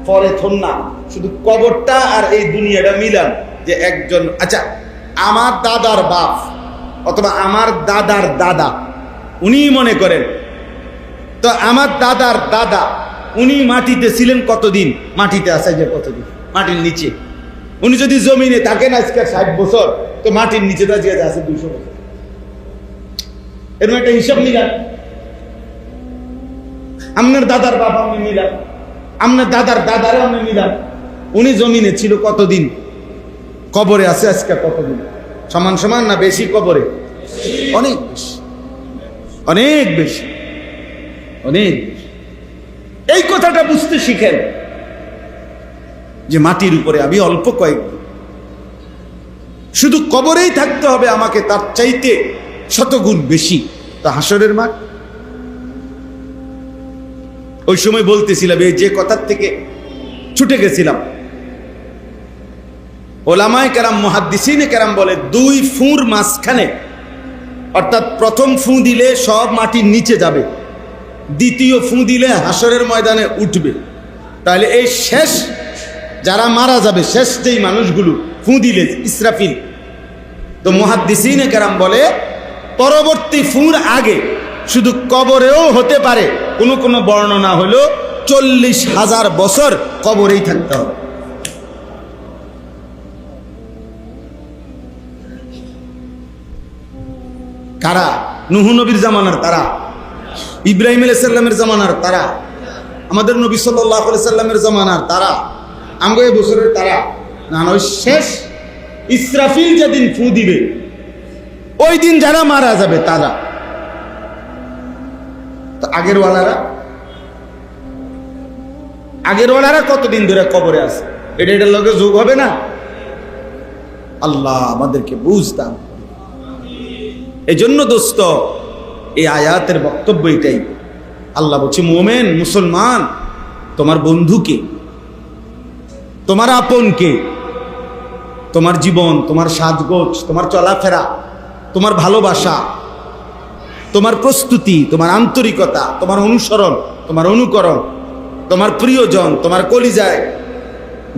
পরে থন না, শুধু কবরটা আর এই দুনিয়াটা মিলান যে একজন, আচ্ছা আমার দাদার বাপ অথবা আমার দাদার দাদা উনি মনে করেন, তো আমার দাদার দাদা উনি মাটিতে ছিলেন কতদিন, মাটিতে আছে যে কতদিন, মাটির নিচে। উনি যদি জমিনে থাকেন আজকে 60 বছর, তো মাটির নিচে দাঁড়িয়ে আছে 200 বছর। এরকম একটা হিসাব মিলান। আপনার দাদার বাবা আপনি মিলান, আপনার দাদার দাদারও আপনি মিলান। উনি জমিনে ছিল কতদিন, কবরে আছে আজকে কতদিন, সমান সমান না বেশি কবরে? অনেক বেশি, অনেক বেশি, অনেক বেশি। এই কথাটা বুঝতে শিখেন যে মাটির উপরে আমি অল্প কয়েকদিন, শুধু কবরেই থাকতে হবে আমাকে তার চাইতে শতগুণ বেশি। তা হাসরের মাঠ, ওই সময় বলতেছিলাম এই যে কথার থেকে ছুটে গেছিলাম, ওলামায়ে কেরাম মুহাদ্দিসিনে কেরাম বলে 2 ফুঁর মাঝখানে, অর্থাৎ প্রথম ফুঁ দিলে সব মাটির নিচে যাবে, দ্বিতীয় ফুঁ দিলে হাসরের ময়দানে উঠবে। তাহলে এই শেষ যারা মারা যাবে, শেষ যেই মানুষগুলো ফুঁ দিলে ইসরাফিল, তো মুহাদ্দিসিনে কেরাম বলে পরবর্তী ফুঁর আগে শুধু কবরেও হতে পারে, কোনো কোনো বর্ণনা হলো 40,000 বছর কবরেই থাকতে হবে। কারা? নূহ নবীর জামানার তারা, ইব্রাহিম আলাইহিস সালামের জামানার তারা, আমাদের নবী সাল্লাল্লাহু আলাইহি সাল্লামের জামানার তারা, আমগো এই বছরের তারা না, ওই শেষ ইসরাফিল যেদিন ফু দিবে ওই দিন যারা মারা যাবে তারা। তো আগের ওয়ালারা কতদিন ধরে কবরে আছে, এটার লগে যোগ হবে না? আল্লাহ আমাদেরকে বুঝতাম। এই জন্য দোস্ত, এই আয়াতের বক্তব্য এটাই। আল্লাহ বলছে মোমেন মুসলমান, তোমার বন্ধুকে, তোমার আপনকে, তোমার জীবন, তোমার সাজগোজ, তোমার চলাফেরা, তোমার ভালোবাসা, তোমার প্রস্তুতি, তোমার আন্তরিকতা, তোমার অনুসরণ, তোমার অনুকরণ, তোমার প্রিয়জন, তোমার কলিজায়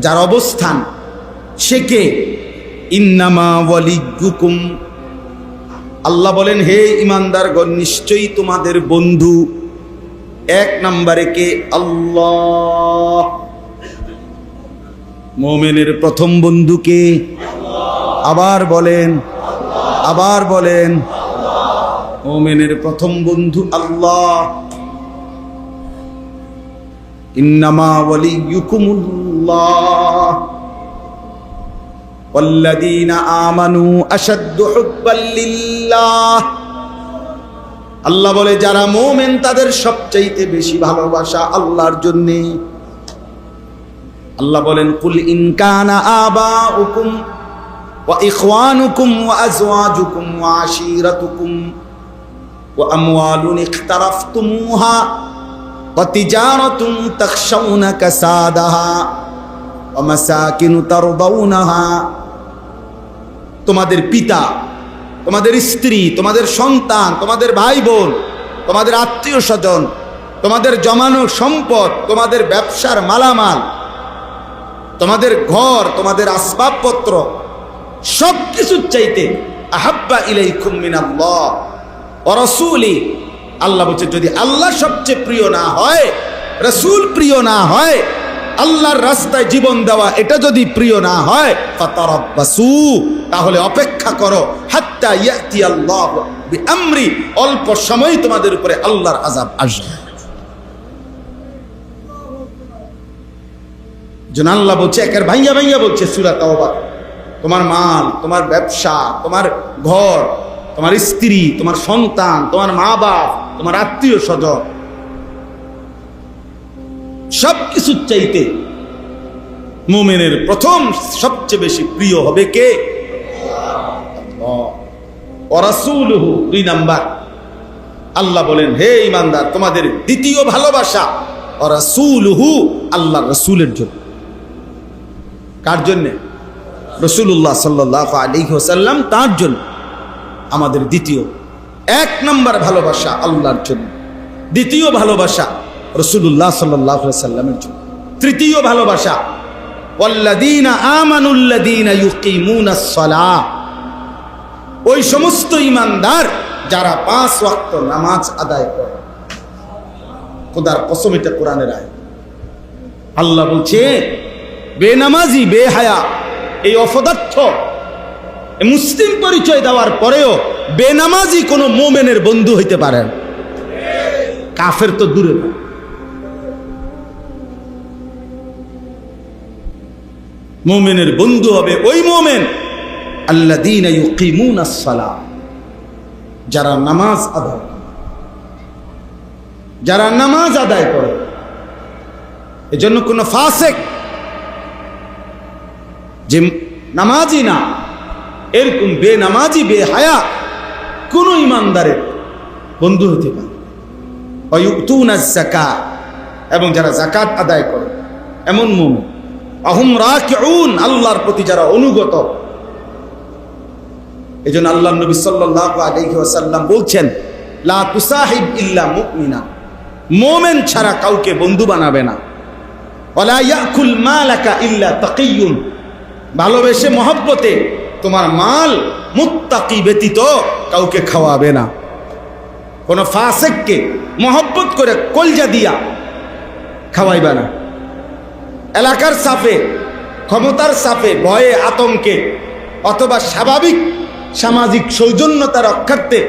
যার অবস্থান, সে কে? ইন্নামা ওয়ালিয়ুকুম, আল্লাহ বলেন হে ইমানদারগণ, নিশ্চয়ই তোমাদের বন্ধু 1 নম্বরে কে? আল্লাহ। মুমিনের প্রথম বন্ধু কে? আবার বলেন, আবার বলেন, মুমিনের প্রথম বন্ধু আল্লাহ। ইন্নামা ওয়ালিয়ুকুমুল্লাহ ওয়াল্লাযীনা আমানু আশাদ্দু হুব্বাল লিল্লাহ। আল্লাহ বলে যারা মুমিন তাদের সবচাইতে বেশি ভালোবাসা আল্লাহর জন্য। আল্লাহ বলেন কুল ইন কানা আবাউকুম ওয়া ইখওয়ানুকুম ওয়া আজওয়াজুকুম ওয়া আশীরাতুকুম ওয়া আমওয়ালুন ইখতারাফতুমুহা ওয়া তিজারাতুন তাখশাউনা কাসাদাহা ওয়া মাসাকিনু তারদাউনাহা, তোমাদের পিতা, তোমাদের স্ত্রী, তোমাদের সন্তান, তোমাদের ভাই বোন, তোমাদের আত্মীয় স্বজন, তোমাদের জমানো সম্পদ, তোমাদের ব্যবসার মালামাল, তোমাদের ঘর, তোমাদের আসবাবপত্র, সব কিছুর চাইতে আহাব্বা ইলাইকুম মিনাল্লাহ ওয়া রাসূলি। আল্লাহ বলছে যদি আল্লাহ সবচেয়ে প্রিয় না হয়, রাসূল প্রিয় না হয়, আল্লাহর রাস্তায় জীবন দেওয়া এটা যদি প্রিয় না হয়, ফাতারাব্বাসু, তাহলে অপেক্ষা করো, হাত্তা ইয়াতি আল্লাহ বিআমরি, অল্প সময় তোমাদের উপরে আল্লাহর আযাব আসবে। যেন আল্লাহ বলছে, একের ভাইয়া ভাইয়া বলছে সূরা তাওবা, তোমার মাল, তোমার ব্যবসা, তোমার ঘর, তোমার স্ত্রী, তোমার সন্তান, তোমার মা বাপ, তোমার আত্মীয় স্বজন, সবকিছুর চাইতে মুমিনের প্রথম সবচেয়ে বেশি প্রিয় হবে কে? আল্লাহ ওয়া রাসূলুহু। 2 নাম্বার, আল্লাহ বলেন, হে ঈমানদার, তোমাদের দ্বিতীয় ভালোবাসা রাসূলুহু, আল্লাহর রাসূলের জন্য। কার জন্য? রাসূলুল্লাহ সাল্লাল্লাহু আলাইহি ওয়াসাল্লাম, তার জন্য আমাদের দ্বিতীয়, এক নম্বর ভালোবাসা আল্লাহর জন্য, দ্বিতীয় ভালোবাসা রাসূলুল্লাহ সাল্লাল্লাহু আলাইহি ওয়াসাল্লামের জন্য, তৃতীয় ভালোবাসা ওয়াল্লাযীনা আমানুল্লাযীনা ইউকিমুনাস সালাহ, ওই সমস্ত ঈমানদার যারা 5 ওয়াক্ত নামাজ আদায় করে। খোদার কসম, এটা কোরআনের আয়াত। আল্লাহ বলছে, বেনামাজি বেহায়া এই অপদার্থ মুসলিম পরিচয় দেওয়ার পরেও বেনামাজি কোনো মুমিনের বন্ধু হইতে পারে না, কাফের তো দূরে। মুমিনের বন্ধু হবে ওই মুমিন আল্লাযীনা ইউকিমুনাস সালাহ, যারা নামাজ আদায় করে, যারা নামাজ আদায় করে। এজন্য কোন ফাসিক যে নামাজি না, এরকম বেনামাজি বেহায়া কোন ঈমানদারের বন্ধু হতে পারে। ওয়ায়ুতুনাজ যাকাত, এবং যারা যাকাত আদায় করে এমন মুমিন। আহুম রাকিউন, আল্লাহর প্রতি যারা অনুগত। এজন্য আল্লাহর নবী সাল্লাল্লাহু আলাইহি ওয়াসাল্লাম বলছেন, লা তুসাহিব ইল্লা মুমিনা, মুমিন ছাড়া কাউকে বন্ধু বানাবে না। ওয়ালা ইয়াকুল মালাকা ইল্লা তাকিয়ুন, ভালোবেসে মহব্বতে তোমার মাল মুত্তাকি ব্যতীত কাউকে খাওয়াবে না। কোন ফাসিককে মহব্বত করে কলজা দিয়া খাওয়াইবা না। এলাকার চাপে, ক্ষমতার চাপে, ভয়ে আতঙ্কে, অথবা স্বাভাবিক সামাজিক সৌজন্যতা রক্ষার্থে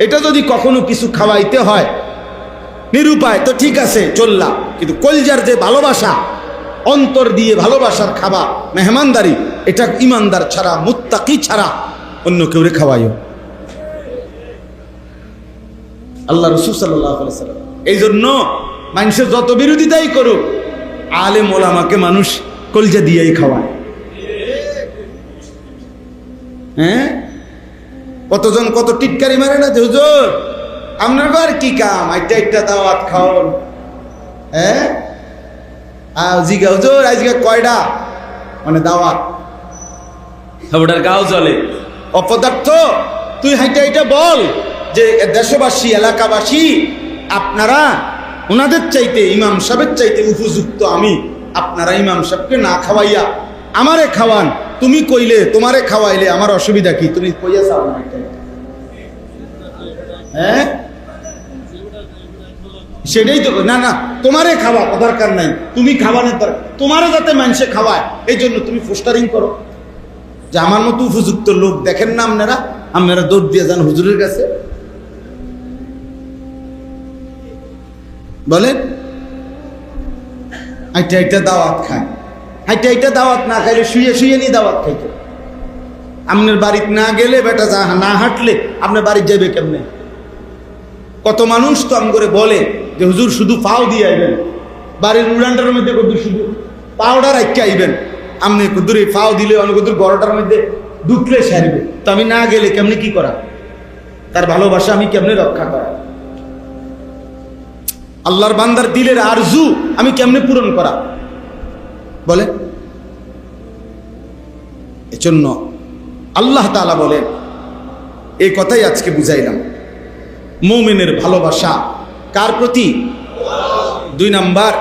এটা যদি কখনো কিছু খাওয়াইতে হয় নিরুপায়, তো ঠিক আছে চললা, কিন্তু কলজার যে ভালোবাসা, অন্তর দিয়ে ভালোবাসার খাবার, মেহমানদারি, এটা ঈমানদার ছাড়া, মুত্তাকি ছাড়া অন্য কেউরে খাওয়াইও। আল্লাহ রাসূল সাল্লাল্লাহু আলাইহি ওয়াসাল্লাম এই জন্য মানুষের যত বিরোধিতাই করুক, আলেম ওলামাকে মানুষ কলজা দিয়েই খাওয়ায়। হ্যাঁ, কতজন কত টিটকারি মারে না যে হুজুর আপনার আর কি কাম, একটা দাওয়াত খাওয়ান। হ্যাঁ, জিগা হুজুর আজকে কয়টা মানে দাওয়াত, ওটার গাও চলে। অপদার্থ, তুই হাইটা বল যে দেশবাসী, এলাকাবাসী, আপনারা ওনাদের চাইতে, ইমাম সাহেবের চাইতে উপযুক্ত আমি, আপনারা ইমাম সাহেবকে না খাওয়াইয়া আমারে খাওয়ান। তুমি কইলে তোমারে খাওয়াইলে আমার অসুবিধা কি? তুমি কইয়া চাও না? হ্যাঁ, সেটাই তো। না না, তোমারে খাওয়া দরকার নাই, তুমি খাওয়ানোর দরকার, তোমারও যাতে মানুষে খাওয়ায় এই জন্য তুমি পোস্টারিং করো যে আমার মতো উপযুক্ত লোক দেখেন না আপনারা, আপনারা দৌড় দিয়ে যান হুজুরের কাছে। বলেন, একটা দাওয়াত খায়, একটা দাওয়াত না খাইলে শুয়ে শুয়ে নিয়ে দাওয়াত খাইতো। আপনার বাড়িতে না গেলে বেটা না হাঁটলে আপনার বাড়িতে যাবে কেমনে? কত মানুষ তো আম করে বলে যে হুজুর শুধু পাও দিয়ে আইবেন, বাড়ির উড়ানটার মধ্যে কদূর শুধু পাউডার রাখতে আইবেন। আপনি কদূর এই পাও দিলে অনেক কদূর গড়টার মধ্যে ঢুকলে সারবে। তো আমি না গেলে কেমনি কি করা? তার ভালোবাসা আমি কেমনে রক্ষা করা? আল্লাহর বান্দার দিলের আরজু আমি কেমনে পূরণ করা? বলে, এজন্য আল্লাহ তাআলা বলেন, এই কথাই আজকে বুঝাইলাম। মুমিনের ভালোবাসা কার প্রতি? 2 নাম্বার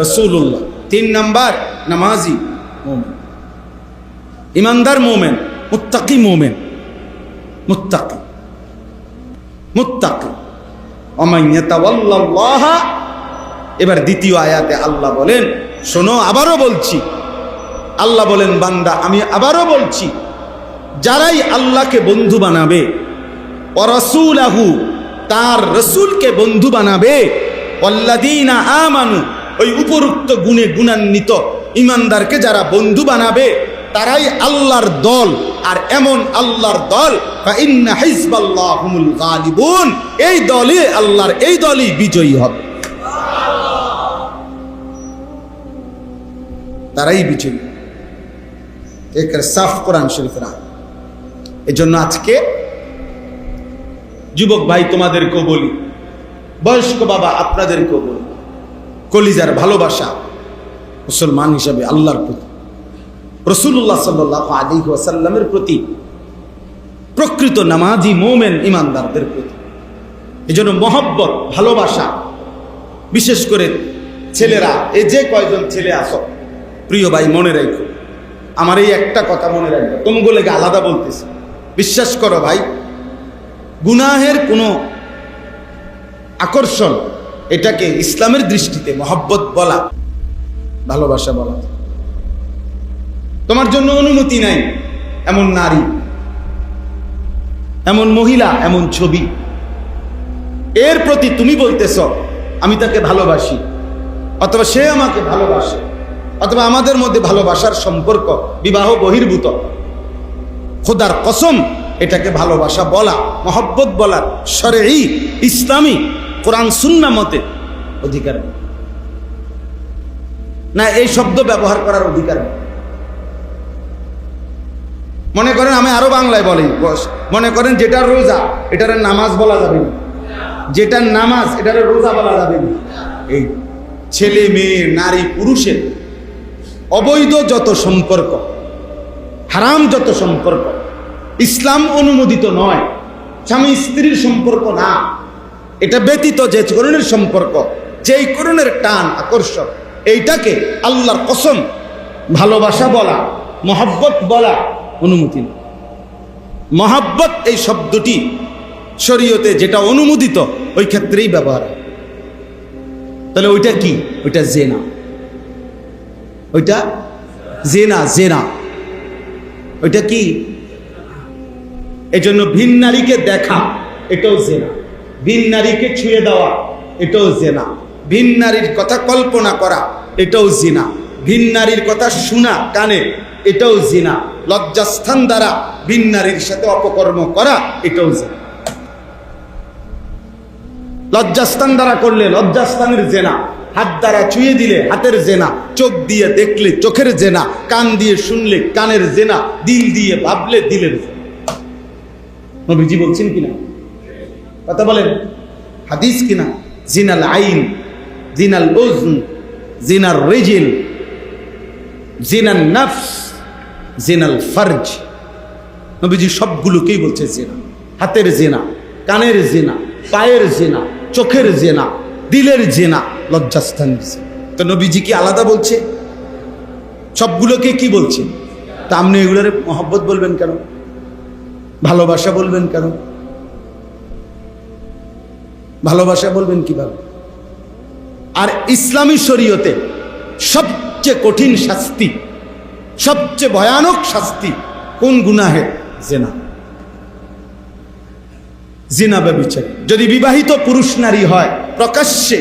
রাসূলুল্লাহ, 3 নাম্বার নামাজি মুমিন, ইমানদার মুমিন, মুত্তাকি মুমিন, মুত্তাকি মুত্তাকি। ওমান ইয়াতাওয়াল্লাল্লাহ, এবার দ্বিতীয় আয়াতে আল্লাহ বলেন, শোনো আবারও বলছি, আল্লাহ বলেন বান্দা আমি আবারও বলছি, যারাই আল্লাহকে বন্ধু বানাবে, ওয়া রাসূলাহু, তার রাসূলকে বন্ধু বানাবে, ওয়াল্লাযীনা আমানু, ওই উপরোক্ত গুণে গুণান্বিত ঈমানদারকে যারা বন্ধু বানাবে তারাই আল্লাহর দল। আর এমন আল্লাহর দল, ফা ইন্না হিজবাল্লাহি হুমুল গালিবুন, এই দলই আল্লাহর, এই দলই বিজয়ী হবে, তারাই বিজয়ী। এর সাফ কোরআন শরীফের। এজন্য আজকে যুবক ভাই তোমাদেরকেও বলি, বয়স্ক বাবা আপনাদেরকেও বলি, কলিজার ভালোবাসা মুসলমান হিসাবে আল্লাহর প্রতি, রাসূলুল্লাহ সাল্লাল্লাহু আলাইহি ওয়াসাল্লামের প্রতি, প্রকৃত নামাজি মোমেন ইমানদারদের প্রতি। এজন্য মহব্বত, ভালোবাসা, বিশেষ করে ছেলেরা, এই যে কয়জন ছেলে আসো, প্রিয় ভাই মনে রাখো, আমার এই একটা কথা মনে রাখবো, তোমাগুলোকে আলাদা বলতেছি, বিশ্বাস করো ভাই, গুনাহের কোনো আকর্ষণ, এটাকে ইসলামের দৃষ্টিতে মহব্বত বলা, ভালোবাসা বলা। তোমার জন্য অনুমতি নাই এমন নারী, এমন মহিলা, এমন ছবি, এর প্রতি তুমি বলতেছ আমি তাকে ভালোবাসি, অথবা সে আমাকে ভালোবাসে, অথবা আমাদের মধ্যে ভালোবাসার সম্পর্ক বিবাহ বহির্ভূত। খোদার কসম, এটাকে ভালোবাসা বলা, মহব্বত বলার শরঈ ইসলামী কোরআন সুন্নাহ মতে অধিকার না, এই শব্দ ব্যবহার করার অধিকার নেই। মনে করেন, আমি আরো বাংলায় বলি, মনে করেন যেটা রোজা এটার নামাজ বলা যাবে না, যেটা নামাজ এটার রোজা বলা যাবে না। এই ছেলে মেয়ে, নারী পুরুষের অবৈধ যত সম্পর্ক, হারাম যত সম্পর্ক, ইসলাম অনুমোদিত নয়, স্বামী স্ত্রীর সম্পর্ক না, এটা ব্যতীত যে করণের সম্পর্ক, যেই করণের টান আকর্ষণ, এইটাকে আল্লাহর কসম ভালোবাসা বলা, মহব্বত বলা অনুমতি নেই। মহব্বত এই শব্দটি শরীয়তে যেটা অনুমোদিত ওই ক্ষেত্রেই ব্যবহার হয়। তাহলে ওইটা কি? ওইটা জেনা, ওইটা জেনা, জেনা ওইটা কি? এই জন্য ভিন নারীকে দেখা এটাও জেনা, ভিন নারীকে ছুঁয়ে দেওয়া এটাও জেনা, ভিন নারীর কথা কল্পনা করা এটাও জিনা, ভিন নারীর কথা শোনা কানে এটাও জিনা, লজ্জাস্থান দ্বারা ভিন নারীর সাথে অপকর্ম করা এটাও জিনা। লজ্জাস্থান দ্বারা করলে লজ্জাস্থানের জেনা, হাত দ্বারা ছুঁয়ে দিলে হাতের জেনা, চোখ দিয়ে দেখলে চোখের জেনা, কান দিয়ে শুনলে কানের জেনা, দিল দিয়ে ভাবলে দিলের জেনা। নবীজি বলছেন কিনা? কথা বলেন, হাদিস কিনা? জিনাল আইন, জিনাল উযন, জিনার রিজিল, জিনান নফস, জিনাল ফরজ। নবীজি সবগুলোকেই বলছে জেনা। হাতের জেনা, কানের জেনা, পায়ের জেনা, চোখের জেনা, দিলের জেনা, লজ্জাস্থানের জেনা। তো নবীজি কি আলাদা বলছে? সবগুলোকে কি বলছে? তা আপনি এগুলোর মহব্বত বলবেন কেন? ভালোবাসা বলবেন কেন? ভালোবাসা বলবেন কিভাবে? আর ইসলামী শরীয়তে সবচেয়ে কঠিন শাস্তি, সবচেয়ে ভয়ানক শাস্তি কোন গুনাহে? জিনা। জিনা ব্যভিচারী যদি বিবাহিত পুরুষ নারী হয়, প্রকাশ্যে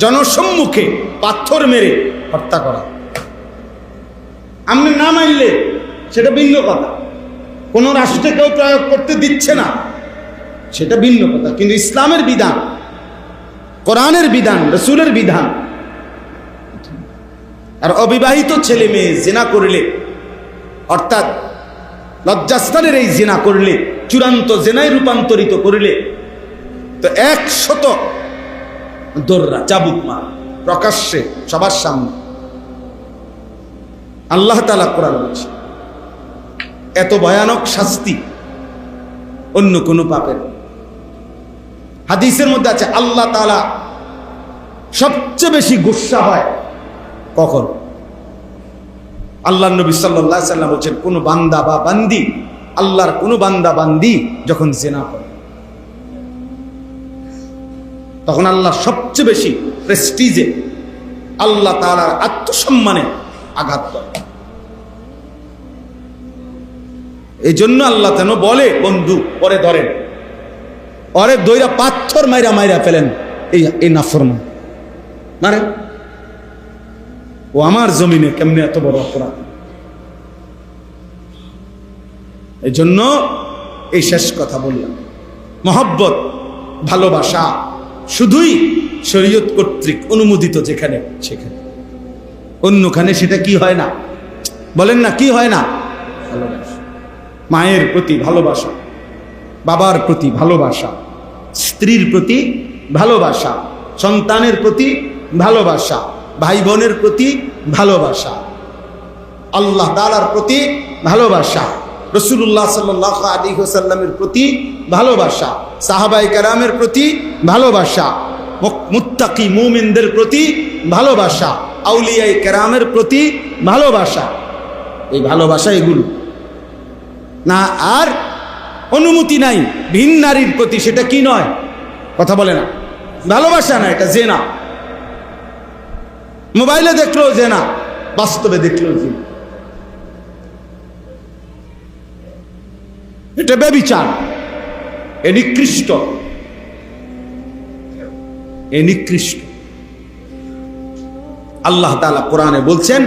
জনসম্মুখে পাথর মেরে হত্যা করা। আপনি না মানলে সেটা ভিন্ন কথা, কোন রাষ্ট্রে কেউ প্রয়োগ করতে দিচ্ছে না, সেটা ভিন্ন কথা। কিন্তু ইসলামের বিধান, কোরআনের বিধান, রাসূলের বিধান। আর অবিবাহিত ছেলে মেয়ে জিনা করলে, অর্থাৎ লজ্জাস্থানের এই জিনা করলে, চূড়ান্ত জিনায় রূপান্তরিত করলে, তো 100 দৌড়া চাবুক মার প্রকাশ্যে সবার সামনে। আল্লাহ তাআলা কোরআন বলছে, এত ভয়ানক শাস্তি অন্য কোন পাপের। হাদিসের মধ্যে আছে আল্লাহ তাআলা সবচেয়ে বেশি গুসা হয় কখন? আল্লাহর নবী সাল্লাল্লাহু আলাইহি ওয়াসাল্লাম বলেন, কোন বান্দা বা বান্দি, আল্লাহর কোন বান্দা বান্দি যখন জিনা করে, তখন আল্লাহ সবচেয়ে বেশি প্রেস্টিজে, আল্লাহ তাআলার আত্মসম্মানে আঘাত করে। এই জন্য আল্লাহ যেন বলে, বন্ধু পরে ধরেন, অরে দইরা পাথর মাইরা মাইরা ফেলেন এই নাফরমান, মানে ও আমার জমিনে কেমনে এত বড় অপরাধ। এই জন্য এই শেষ কথা বললাম, মহব্বত, ভালোবাসা শুধুই শরীয়ত কর্তৃক অনুমোদিত যেখানে সেখানে, অন্যখানে সেটা কি হয় না? বলেন না, কি হয় না? ভালোবাসা, মায়ের প্রতি ভালোবাসা, বাবার প্রতি ভালোবাসা, স্ত্রীর প্রতি ভালোবাসা, সন্তানের প্রতি ভালোবাসা, ভাই বোনের প্রতি ভালোবাসা, আল্লাহ তাআলার প্রতি ভালোবাসা, রাসূলুল্লাহ সাল্লাল্লাহু আলাইহি ওয়াসাল্লামের প্রতি ভালোবাসা, সাহাবায়ে কেরামের প্রতি ভালোবাসা, মুত্তাকি মুমিনদের প্রতি ভালোবাসা, আউলিয়ায়ে কেরামের প্রতি ভালোবাসা। এই ভালোবাসা এগুলো না, আর অনুমতি নাই ভিন নারীর প্রতি। সেটা কি নয়? কথা বলে না, ভালোবাসা না, এটা জেনা। মোবাইলে দেখলো জেনা, বাস্তবে দেখলো জেনা, এটা ব্যভিচার, এ নিকৃষ্ট, এ নিকৃষ্ট। আল্লাহ তাআলা কোরআনে বলছেন,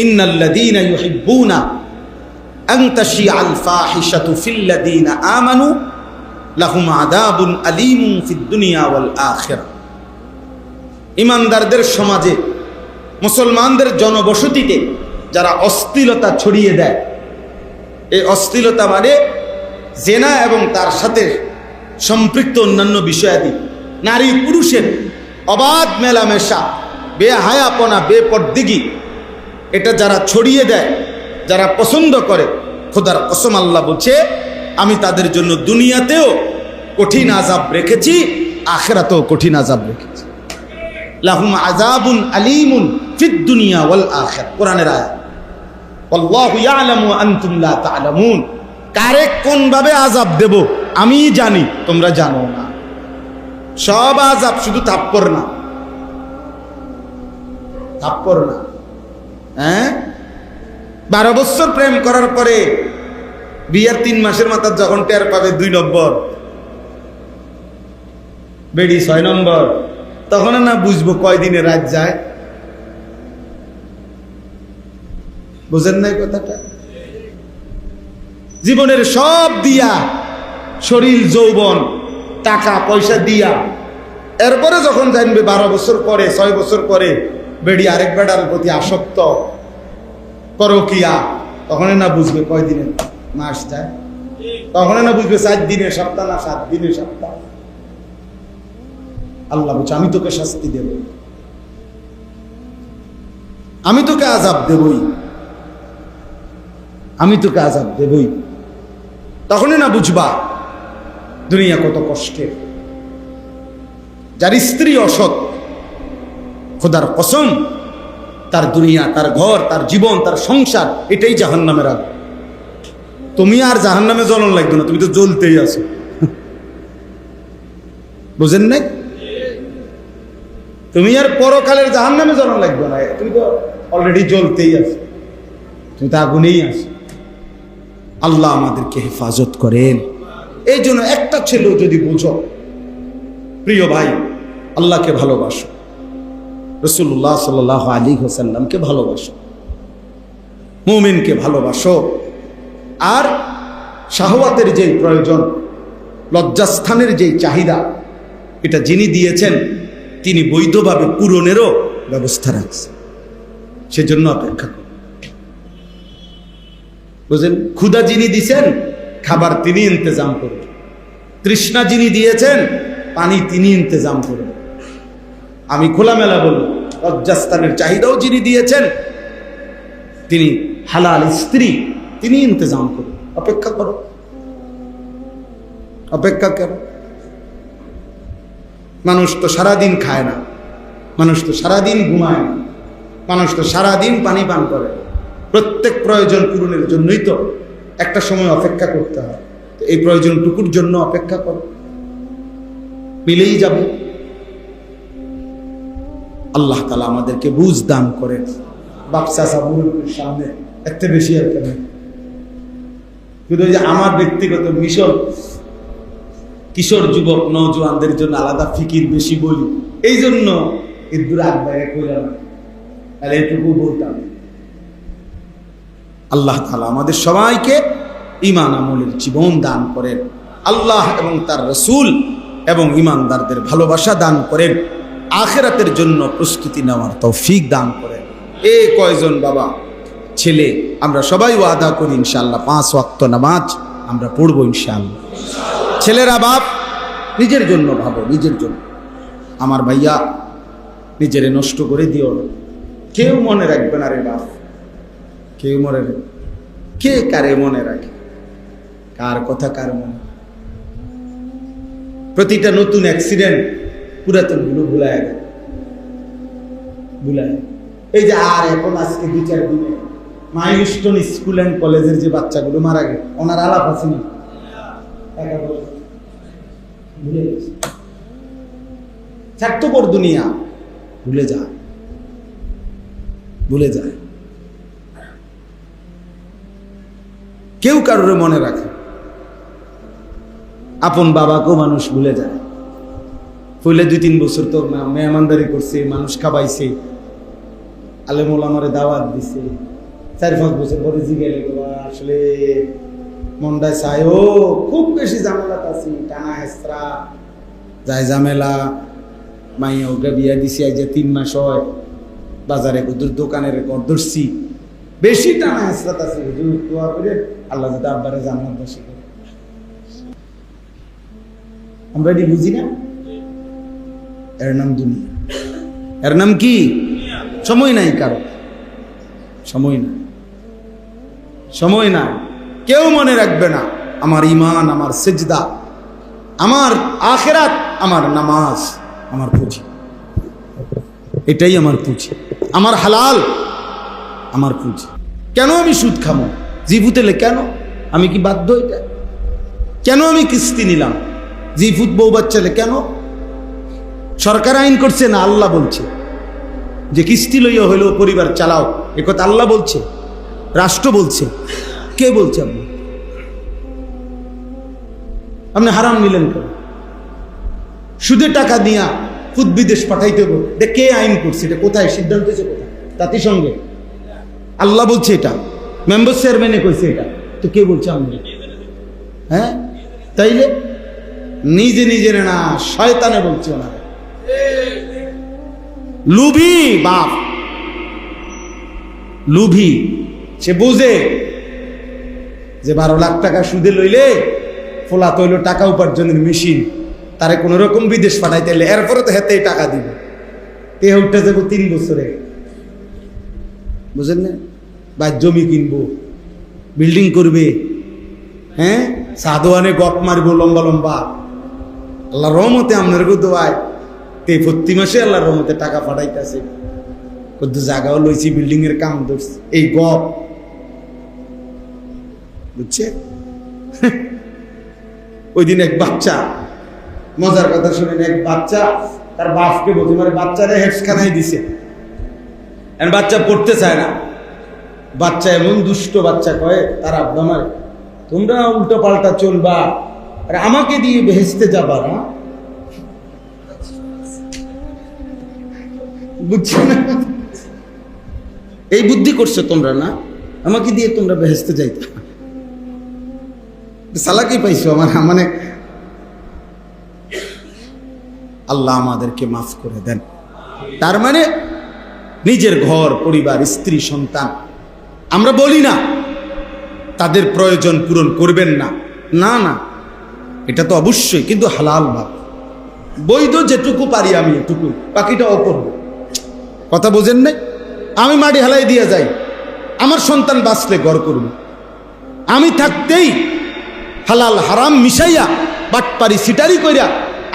ইন্নাল্লাযীনা ইউহিব্বুনা আন তাশিআল ফাহিশাতু ফিল্লাযীনা আমানু লাহুম আযাবুন আলীমুন ফিদ দুনিয়া ওয়াল আখিরাহ। ঈমানদারদের সমাজে, মুসলমানদের জনবসতিতে যারা অশ্লীলতা ছড়িয়ে দেয়, এই অশ্লীলতা মানে জেনা এবং তার সাথে সম্পৃক্ত অন্যান্য বিষয়াদি, নারী পুরুষের অবাধ মেলামেশা, বেহায়াপনা, বেপরদিগি, এটা যারা ছড়িয়ে দেয়, যারা পছন্দ করে, খোদার কসম আল্লাহ বলছে আমি তাদের জন্য দুনিয়াতেও কঠিন আযাব রেখেছি, আখিরাতেও কঠিন আযাব রেখেছি। লাহুম আযাবুন আলীমুন ফিদ দুনিয়া ওয়াল আখিরাহ, কোরআনের আয়াত। আল্লাহু ইয়ালামু ওয়া আনতুম লা তা'লামুন। কারে কোন ভাবে আযাব দেব আমি জানি, তোমরা জানো না। সব আযাব, শুধু থাপ্পড় না, থাপ্পড় না। 12 বছর প্রেম করার পরে বিয়ের 3 মাসের মাথা যখন টের পাবে 2 নম্বর, বেডি 6 নম্বর, তখন না বুঝবো কয়দিনে রাত যায়। বুঝেন নাই কথাটা? জীবনের সব দিয়া, শরীর যৌবন টাকা পয়সা দিয়া, এরপরে যখন জানবে 12 বছর পরে, 6 বছর পরে বেডি আরেক বেডার প্রতি আসক্ত, পরকিয়া, তখন না বুঝবে কয়দিনে মাস যায়, তখন না বুঝবে 4 দিনে সপ্তাহ না 7 দিনে সপ্তাহ। আল্লাহ বলছে আমি তোকে শাস্তি দেব, আমি তোকে আযাব দেবই, আমি তোকে আযাব দেবই। তখনই না বুঝবা দুনিয়া কত কষ্টের। যার স্ত্রী অসৎ, খোদার কসম, তার দুনিয়া, তার ঘর, তার জীবন, তার সংসার, এটাই জাহান্নামের আগুন। তুমি আর জাহান্নামে জ্বলন লাগবে না, তুমি তো জ্বলতেই আছো। বুঝেন নাই? তুমি আর পরকালের জাহান্নামে জ্বলন লাগবে না, তুমি তো অলরেডি জ্বলতেই আছো, তুমি তো আগুনেই আছো। আল্লাহ আমাদেরকে হেফাজত করেন। এই জন্য একটা ছেলেও যদি বুঝো, প্রিয় ভাই, আল্লাহকে ভালোবাসো, রাসূলুল্লাহ সাল্লাল্লাহু আলাইহি ওয়াসাল্লামকে ভালোবাসো, মুমিনকে ভালোবাসো, আর শাহওয়াতের যেই প্রয়োজন, লজ্জাস্থানের যেই চাহিদা, এটা যিনি দিয়েছেন তিনি বৈধভাবে পূরণেরও ব্যবস্থা রাখছেন, সেজন্য অপেক্ষা করুন। বুঝলেন? ক্ষুধা যিনি দিয়েছেন, খাবার তিনি ইন্তজাম করবেন। তৃষ্ণা যিনি দিয়েছেন, পানি তিনি ইন্তজাম করবেন। আমি খোলামেলা বলব, লজ্জাস্থানের চাহিদাও যিনি দিয়েছেন, তিনি হালাল স্ত্রী তিনি ইন্তজাম করবেন। অপেক্ষা করো, অপেক্ষা করো। মানুষ তো সারাদিন খায় না, মানুষ তো সারাদিন ঘুমায় না, মানুষ তো সারাদিন পানি পান করে। প্রত্যেক প্রয়োজন পূরণের জন্যই তো একটা সময় অপেক্ষা করতে হয়। তো এই প্রয়োজনটুকুর জন্য অপেক্ষা করো, মিলেই যাবে। আল্লাহ তাআলা আমাদেরকে বুঝ দান করেন। বাপসা সাবুরের সামনে এত বেশি আর কেন, শুধু যে আমার ব্যক্তিগত মিশন, কিশোর যুবক নওজোয়ানদের জন্য আলাদা ফিকির বেশি বলি, এই জন্য এদুর আগবাড়ে কইলাম, আর এটুকু বলতাম। আল্লাহ তাআলা আমাদের সবাইকে ঈমান আমলের জীবন দান করেন। আল্লাহ এবং তার রাসূল এবং ঈমানদারদের ভালোবাসা দান করেন। আখিরাতের জন্য প্রস্তুতি নেওয়ার তৌফিক দান করেন। এই কয়জন বাবা ছেলে আমরা সবাই ওয়াদা করি ইনশাআল্লাহ 5 ওয়াক্ত নামাজ আমরা পড়ব ইনশাআল্লাহ। ছেলেরা বাপ নিজের জন্য ভাবো, নিজের জন্য। আমার ভাইয়া, নিজেরে নষ্ট করে দিও না। কেউ মনে রাখবে না রে বাপ, কেউ মনে রাখবে, কে কারে মনে রাখে, কার কথা কার মনে। প্রতিটা নতুন অ্যাক্সিডেন্ট পুরাতন গুলো ভুলায় গেল, ভুলায়। এই যে আর এখন আজকে 2-4 দিনে মাইলস্টোন স্কুল অ্যান্ড কলেজের যে বাচ্চাগুলো মারা গেল, ওনার আলাপ আসেনি, ভুলে গেছে। স্বার্থপর দুনিয়া, ভুলে যায়, ভুলে যায়। কেউ কারোর মনে রাখে, আপন বাবাকেও মানুষ ভুলে যায়। পहिले 2-3 বছর তো মেহমানদারি করছে, মানুষ খাবাইছে, আলেম ওলামারে দাওয়াত দিছে। 4-5 বছর পরে জিগেলে আসলে মনটায় চাই, ও খুব বেশি ঝামেলাত আছি, টানা হেসরা যায় ঝামেলা। মাইয়া ওকে বিয়া দিছি, আজ 3 মাস হয়, বাজারে হুজুর দোকানের ঘর ধরছি, বেশি টানা হেসরাত আছে। হুজুর দোয়া করে আল্লাহ যাতে আব্বারে জান্নাত বাসী করে। আমরা এটি বুঝি না, এর নাম দুনিয়া। এর নাম কি? সময় নাই কারো, সময় নাই, সময় নাই। কেউ মনে রাখবে না আমার ঈমান, আমার সিজদা, আমার আখিরাত, আমার নামাজ, আমার পুঁজি। এটাই আমার পুঁজি, আমার হালাল, আমার পুঁজি। কেন আমি সুদ খামো জিভুতেলে? কেন আমি কি বাধ্য? এটা কেন আমি কিস্তি নিলাম জিভুত বউ বাচ্চালে? কেন? সরকার আইন করছে না, আল্লাহ বলছে যে কিস্তি লইয়া হইলেও পরিবার চালাও। একথা আল্লাহ বলছে, রাষ্ট্র বলছে। কে বলছে? আপনি হারাম নিলেন কেন? সুদে টাকা দিয়া খুদ বিদেশ পাঠাইতে হবে, এটা কে আইন করছে? এটা কোথায় সিদ্ধান্ত হয়েছে? কোথায়? জাতিসংঘে। আল্লাহ বলছে এটা, মেম্বার চেয়ারম্যানে কইছে এটা, তো কে বলছে? আমরা। হ্যাঁ, তাইলে নিজে নিজে না, শয়তানে বলছে ওনারা। লুভি বাপ, লুভি, সে বুঝে যে 12 লাখ টাকা সুদে লইলে ফোলা তৈল টাকা উপার্জনের মেশিন, তারে কোন রকম বিদেশ পাঠাইতে এলে এরপরে তো হেতেই টাকা দিবে। তে উঠতে যাবো 3 বছরে, বুঝেন না? বা জমি কিনবো, বিল্ডিং করবে, হ্যাঁ, সাধুয়ানে গপ মারবো লম্বা লম্বা। আল্লাহ রহমতে আপনার দোয়ায় তে প্রতি মাসে আল্লাহর রহমতে টাকা পাঠাইতেছে। কত জায়গাও লইছি, বিল্ডিং এর কাম ধরছি, এই গপ, বুঝছে? ওই দিন এক বাচ্চা, মজার কথা শুনেন, এক বাচ্চা তার বাপকে বলছে, মানে বাচ্চারা হেফখানায় দিছে, বাচ্চা পড়তে চায় না। বাচ্চা এমন দুষ্ট বাচ্চা, কয় তার আব্বা মারে, তোমরা উল্টো পাল্টা চলবা আর আমাকে দিয়ে ভেস্তে যাবা না, বুঝছো না? এই বুদ্ধি করছো তোমরা না, আমাকে দিয়ে তোমরা ভেস্তে যাইতে, সালাকি পাইছো আমার। মানে আল্লাহ আমাদেরকে মাফ করে দেন। তার মানে নিজের ঘর পরিবার, স্ত্রী সন্তান, আমরা বলি না তাদের প্রয়োজন পূরণ করবেন না, না না, এটা তো অবশ্যই, কিন্তু হালাল ভাব, বৈধ যেটুকু পারি আমি এটুকু, বাকিটা অপূর্ব। কথা বোঝেন নাই? আমি মাটি হালাই দিয়ে যাই, আমার সন্তান বাঁচলে ঘর করব, আমি থাকতেই হালাল হারাম মিশাইয়া বাটপারি সিটারি কইরা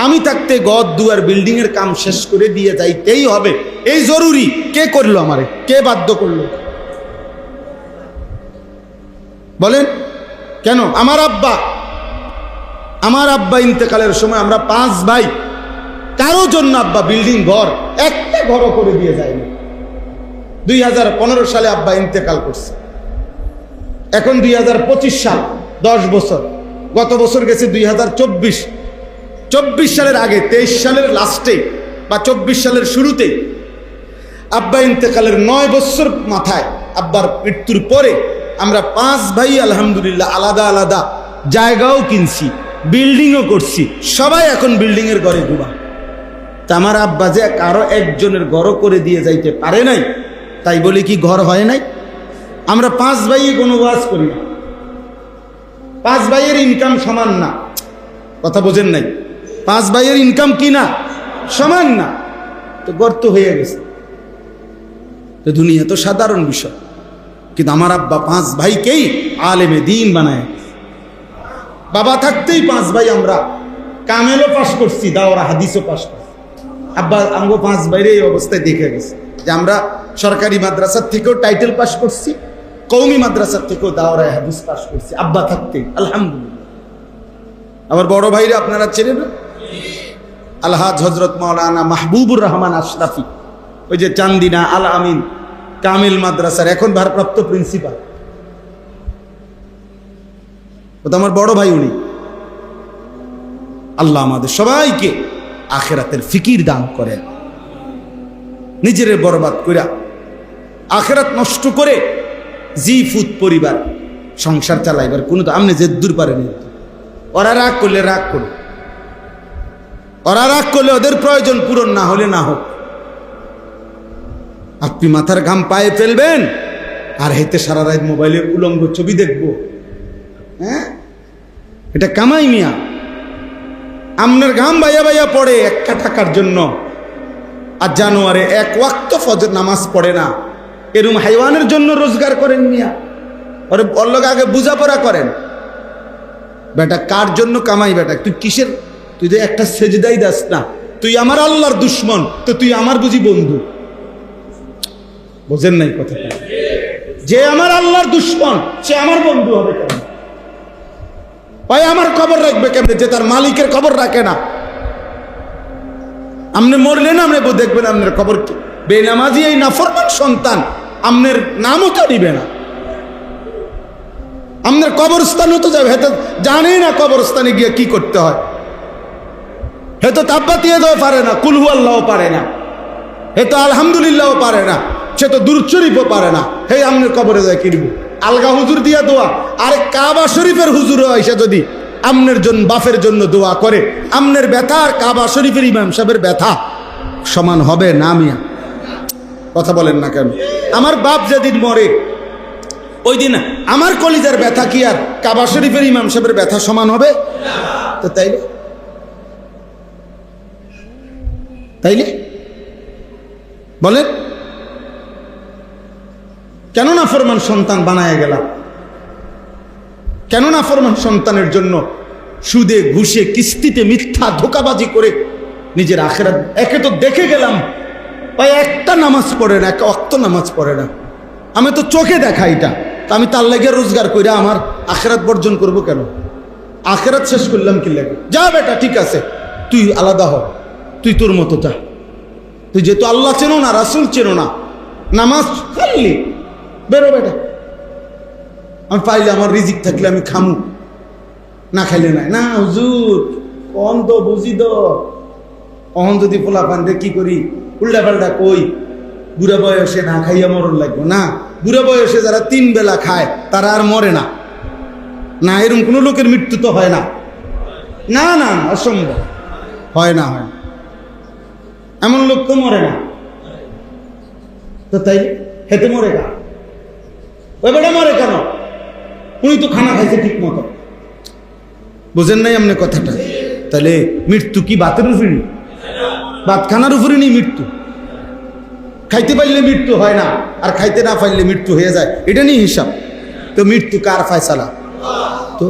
আমি থাকতে ঘর দুয়ার বিল্ডিং এর কাম শেষ করে দিয়ে যাইতেই হবে, এই জরুরি। কে করলো আমারে? কে বাধ্য করলো? বলেন কেন? আমার আব্বা ইন্তেকালের সময় আমরা 5 ভাই, কারো জন্য আব্বা বিল্ডিং ঘর একটা ঘরও করে দিয়ে যায়নি। 2015 সালে আব্বা ইন্তেকাল করছে, এখন 2025 সাল, 10 বছর। গত বছর গেছে 2024 সালের আগে 23 সালের লাস্টে বা 24 সালের শুরুতে আব্বা ইন্তেকালের 9 বছর মাথায়, আব্বার মৃত্যুর পরে আমরা 5 ভাই আলহামদুলিল্লাহ আলাদা আলাদা জায়গাও কিনছি, বিল্ডিংও করছি, সবাই এখন বিল্ডিং এর ঘরে ঘুমা। তা আমার আব্বা যে কারো একজনের ঘরও করে দিয়ে যাইতে পারে নাই, তাই বলে কি ঘর হয় নাই? আমরা 5 ভাই কোনো ওয়াজ করি না, 5 ভাইয়ের ইনকাম সমান না, কথা বোঝেন নাই? পাঁচ ভাইয়ের ইনকাম কি না সমান না? তো গর্ত হয়ে গেছে। তো দুনিয়া তো সাধারণ বিষয়, কিন্তু আমার আব্বা পাঁচ ভাইকেই আলেমে দিন বানায়। বাবা থাকতেই পাঁচ ভাই আমরা কামেলও পাশ করছি, দাওরা হাদিসও পাশ করছি। আব্বা আমগো পাঁচ ভাইরে এই অবস্থায় দেখে গেছে যে আমরা সরকারি মাদ্রাসার থেকেও টাইটেল পাশ করছি, কওমি মাদ্রাসার থেকেও দাওরা হাদিস পাশ করছি আব্বা থাকতেই, আলহামদুলিল্লাহ। আমার বড় ভাইরা আপনারা চেনেন না? আলহাজ হজরত মাওলানা মাহবুবুর রহমান আশরাফি, ওই যে চান্দিনা আল আমিন কামিল মাদ্রাসার এখন ভারপ্রাপ্ত প্রিন্সিপাল, ও তো আমার বড় ভাই। উনি আল্লাহ আমাদের সবাইকে আখেরাতের ফিকির দান করেন। নিজের বরবাদ কইরা আখেরাত নষ্ট করে জি ফুত পরিবার সংসার চালাইবার কোনো তো আমনে যে দূর পারেন। ওরা রাগ করলে রাগ করুন, ওরা রাগ করলে ওদের প্রয়োজন পূরণ না হলে না হোক। আপনি মাথার ঘাম পায়ে ফেলবেন আর হেতে সারা রাত মোবাইলের উলঙ্গ ছবি দেখবো, হ্যাঁ? এটা কামাই মিয়া। আপনার ঘাম বাইয়া বাইয়া পড়ে একটা টাকার জন্য, আর জানুয়ারে এক ওয়াক্ত ফজর নামাজ পড়ে না, এরম হাইওয়ানের জন্য রোজগার করেন মিয়া। ওরে বললো আগে বুঝাপড়া করেন, বেটা কার জন্য কামাই? বেটা তুই কিসের? তুই তো একটা সেজদাই দাস না, তুই আমার আল্লাহর দুশ্মন, তো তুই আমার বুঝি বন্ধু? বোঝেন নাই কথা? যে আমার আল্লাহর দুশ্মন সে আমার বন্ধু হবে কেন? ভাই আমার খবর রাখবে কেমনে যে তার মালিকের খবর রাখে না? আপনি মরলেন আপনি দেখবেন আপনার খবর কি? বেনামাজি এই নাফরমান সন্তান আপনার নামও তো নিবে না, আপনার কবরস্থানও তো যাবে, হয়তো জানে না কবরস্থানে গিয়ে কি করতে হয়, হয়তো তাব্বাতিয়া দেওয়া পারে না, কুলহু আল্লাহও পারে না, হয়তো আলহামদুলিল্লাহও পারে না, সে তো দুরূদ শরীফও পারে না। হে আপনার কবরে যায় কিনব আলগা হুজুর দিয়া দোয়া, আরে কাবা শরীফের হুজুর এসে যদি আমনের জন্য বাপের জন্য দোয়া করে, আমনের ব্যথা আর কাবা শরীফের ইমাম সাহেবের ব্যথা সমান হবে না মিয়া? কথা বলেন না কেন? আমার বাপ যেদিন মরে ওই দিন আমার কলিজার ব্যথা কি আর কাবা শরীফের ইমাম সাহেবের ব্যথা সমান হবে? তো তাইলে তাইলে বলেন কেন না ফরমান সন্তান বানায় গেলাম? কেন না ফরমান সন্তানের জন্য সুদে ঘুষে কিস্তিতে মিথ্যা ধোকাবাজি করে নিজের আখেরাত? একে তো দেখে গেলাম ভাই একটা নামাজ পড়ে না, একটা ওয়াক্ত নামাজ পড়ে না, আমি তো চোখে দেখা এটা, তা আমি তার লেগে রোজগার কইরা আমার আখেরাত বর্জন করব কেন? আখেরাত শেষ করলাম কি লাগে? যা বেটা ঠিক আছে, তুই আলাদা হ, তুই তোর মতো যা, তুই যেহেতু আল্লাহ চেনো না, রাসূল চেনো না, নামাজ খালি বেরো বেটা। আমি পাইলে আমার রিজিক থাকলে আমি খামু, না খাইলে নাই। না হুজুর কম তো বুঝি তো, অহন যদি পোলা পান্ডে কি করি উল্টা পাল্টা কই, বুড়া বয়সে না খাইয়া মরণ লাগবো না। বুড়া বয়সে যারা 3 বেলা খায় তারা আর মরে না, না এরকম কোনো লোকের মৃত্যু তো হয় না। না না অসম্ভব, হয় না, হয় না, এমন লোক তো মরে না। তো তাই হেতে মরে গা, ওই বেটা মরে কেন? উনি তো খানা খাইছে ঠিক মতো, বুঝেন নাই আপনি কথাটা? তাহলে মৃত্যু কি বাতের উপরে? ভাত খানার উপরে নেই মৃত্যু। খাইতে পারলে মৃত্যু হয় না, আর খাইতে না পারলে মৃত্যু হয়ে যায়, এটা নিয়ে হিসাব। তো মৃত্যু কার ফয়সালা? তো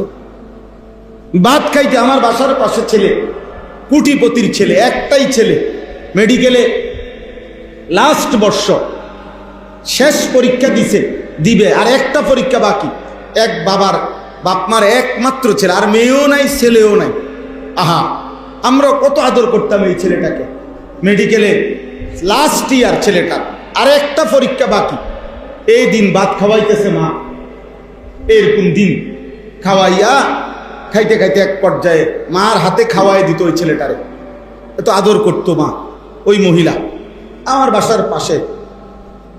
ভাত খাইতে আমার বাসার পাশে ছেলে, কোটিপতির ছেলে, একটাই ছেলে, মেডিকেলে লাস্ট বর্ষ, শেষ পরীক্ষা দিবে, আর একটা পরীক্ষা বাকি। এক বাবার বাপমার একমাত্র ছেলে, আর মেয়েও নাই ছেলেও নাই। আহা, আমরা কত আদর করতাম এই ছেলেটাকে। মেডিকেলে লাস্ট ইয়ার ছেলেটা, আর একটা পরীক্ষা বাকি। এই দিন ভাত খাওয়াইতেছে মা, এরকম দিন খাওয়াইয়া খাইতে খাইতে এক পর্যায়ে মার হাতে খাওয়াই দিত ওই ছেলেটারে, এত আদর করতো মা ওই মহিলা আমার বাসার পাশে।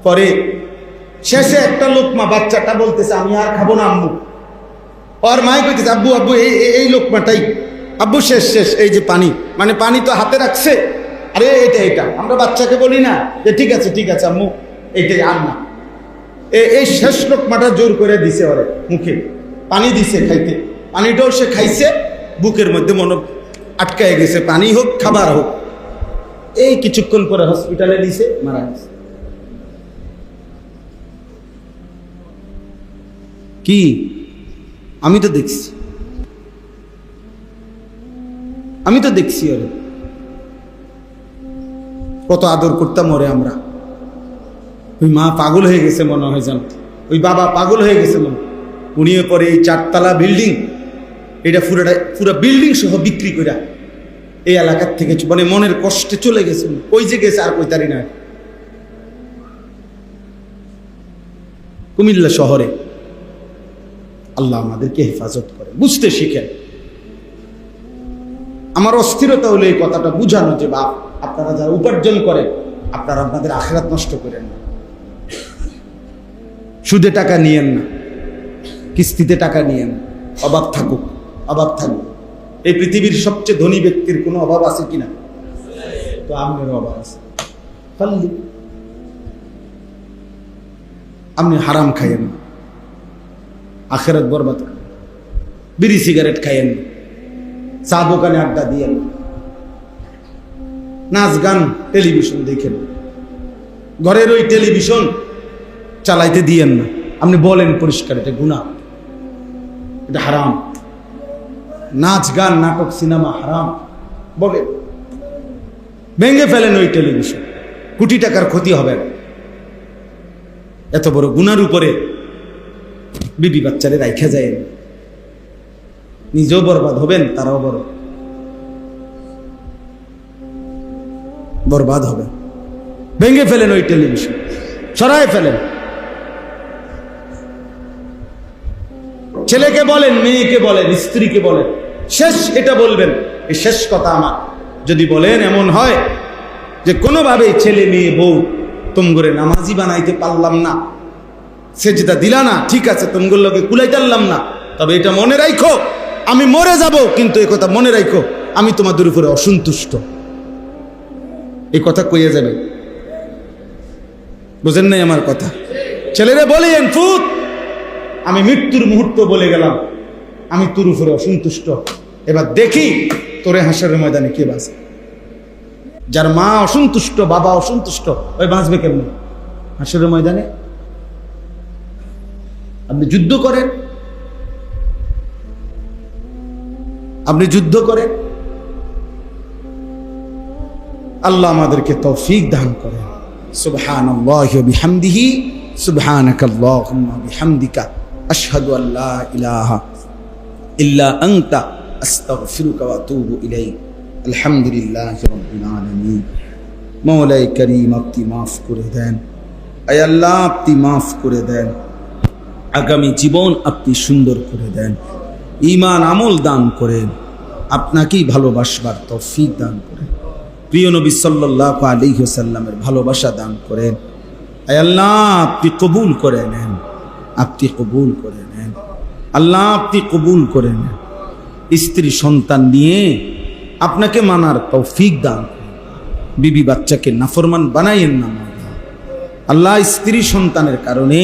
পরে শেষে একটা লোকমা বাচ্চাটা বলতেছে আমি আর খাবো না আম্মু, আর মাই কইতেছে আব্বু আব্বু এই লোকমাটাই, আব্বু শেষ শেষ, এই যে পানি, মানে পানি তো হাতে রাখছে, আরে এটা আমরা বাচ্চাকে বলি না যে ঠিক আছে আম্মু এইটাই আন না, এই শেষ লোকমাটা জোর করে দিছে ওরে মুখে, পানি দিছে খাইতে, পানিটাও সে খাইছে, বুকের মধ্যে মনে আটকায় গেছে, পানি হোক খাবার হোক। এই কিছুক্ষণ পরে হসপিটালে নিছে, মারা গেছে। কি আমি তো দেখছি, আরে কত আদর করতাম ওরে আমরা। ওই মা পাগল হয়ে গেছে মনে হয়, জান ওই বাবা পাগল হয়ে গেছে মনে। উনিও পরে এই 4 তলা বিল্ডিং, এটা পুরা বিল্ডিং সহ বিক্রি করে এই এলাকার থেকে মানে মনের কষ্টে চলে গেছে। ওই যে গেছে আর কইতারি না, কুমিল্লা শহরে। আল্লাহ আমাদেরকে হেফাজত করে, বুঝতে শিখেন। আমার অস্থিরতা হলো এই কথাটা বুঝানো যে বাপ, আপনারা যারা উপার্জন করেন আপনারা আপনাদের আখিরাত নষ্ট করেন না। সুদে টাকা নিয়েন না, কিস্তিতে টাকা নিয়েন। অভাব থাকুক, অভাব থাকুক। এই পৃথিবীর সবচেয়ে ধনী ব্যক্তির কোনো অভাব আছে কিনা? তো আপনারও অভাব আছে। আপনি হারাম খাইয়েন না, আখিরাত বরবাদ করেন। বিড়ি সিগারেট খাইয়েন না, চা দোকানে আড্ডা দিয়েন, নাচ গান টেলিভিশন দেখেন, ঘরের ওই টেলিভিশন চালাইতে দিয়েন না। আপনি বলেন পরিষ্কার এটা গুনাহ, এটা হারাম। নাচ গান নাটক সিনেমা হারাম বলে ভেঙে ফেলেন ওই টেলিভিশন, কোটি টাকার ক্ষতি হবে না। এত বড় গুনার উপরে বিবি বাচ্চারে রাইখা যায়, নিজেও বরবাদ হবেন, তারাও বরবাদ হবে। ভেঙে ফেলেন ওই টেলিভিশন, সরাই ফেলেন। ছেলেকে বলেন, মেয়েকে বলেন, স্ত্রীকে বলেন, শেষ এটা বলবেন, এই শেষ কথা আমার। যদি বলেন এমন হয় যে কোনোভাবেই ছেলে মেয়ে বউ তোমগরে নামাজি বানাইতে পারলাম না, সেজদা দিলা না, ঠিক আছে তোমগুলোর লোকে কুলাইতে পারলাম না, তবে এটা মনে রাখো আমি মরে যাব, কিন্তু এই কথা মনে রাখো আমি তোমাদের উপরে অসন্তুষ্ট। এই কথা কইয়া যাবে, বুঝেন নাই আমার কথা? ছেলেরা বলেন ফুত, আমি মৃত্যুর মুহূর্ত বলে গেলাম আমি তোর উপরে অসন্তুষ্ট, এবার দেখি তোরে হাসরের ময়দানে কে বাঁচে। যার মা অসন্তুষ্ট, বাবা অসন্তুষ্ট, ওই বাঁচবে কেমন হাসরের ময়দানে? আপনি যুদ্ধ করেন, আল্লাহ আমাদেরকে তৌফিক দান করেন। সুবহানাল্লাহি ওয়া বিহামদিহি, সুবহানাকাল্লাহুম্মা বিহামদিকা, আশহাদু আল্লা ইলাহা ইল্লা আনতা, আস্তাগফিরুকা ওয়া আতুবু ইলাইক। আলহামদুলিল্লাহি রাব্বিল আলামিন। মওলাই করিম আপনি মাফ করে দেন, আয় আল্লাহ আপনি মাফ করে দেন। আগামী জীবন আপনি সুন্দর করে দেন, ঈমান আমল দান করেন, আপনাকেই ভালোবাসবার তৌফিক দান করেন, প্রিয় নবী সাল্লাল্লাহু আলাইহি ওয়াসাল্লামের ভালোবাসা দান করেন। আয় আল্লাহ আপনি কবুল করে নেন, আপনি কবুল করে নেন, আল্লাহ আপনি কবুল করে নেন। স্ত্রী সন্তান নিয়ে আপনাকে মানার তৌফিক দান করেন, বিবি বাচ্চাকে নাফরমান বানাইয়েন না আল্লাহ। স্ত্রী সন্তানের কারণে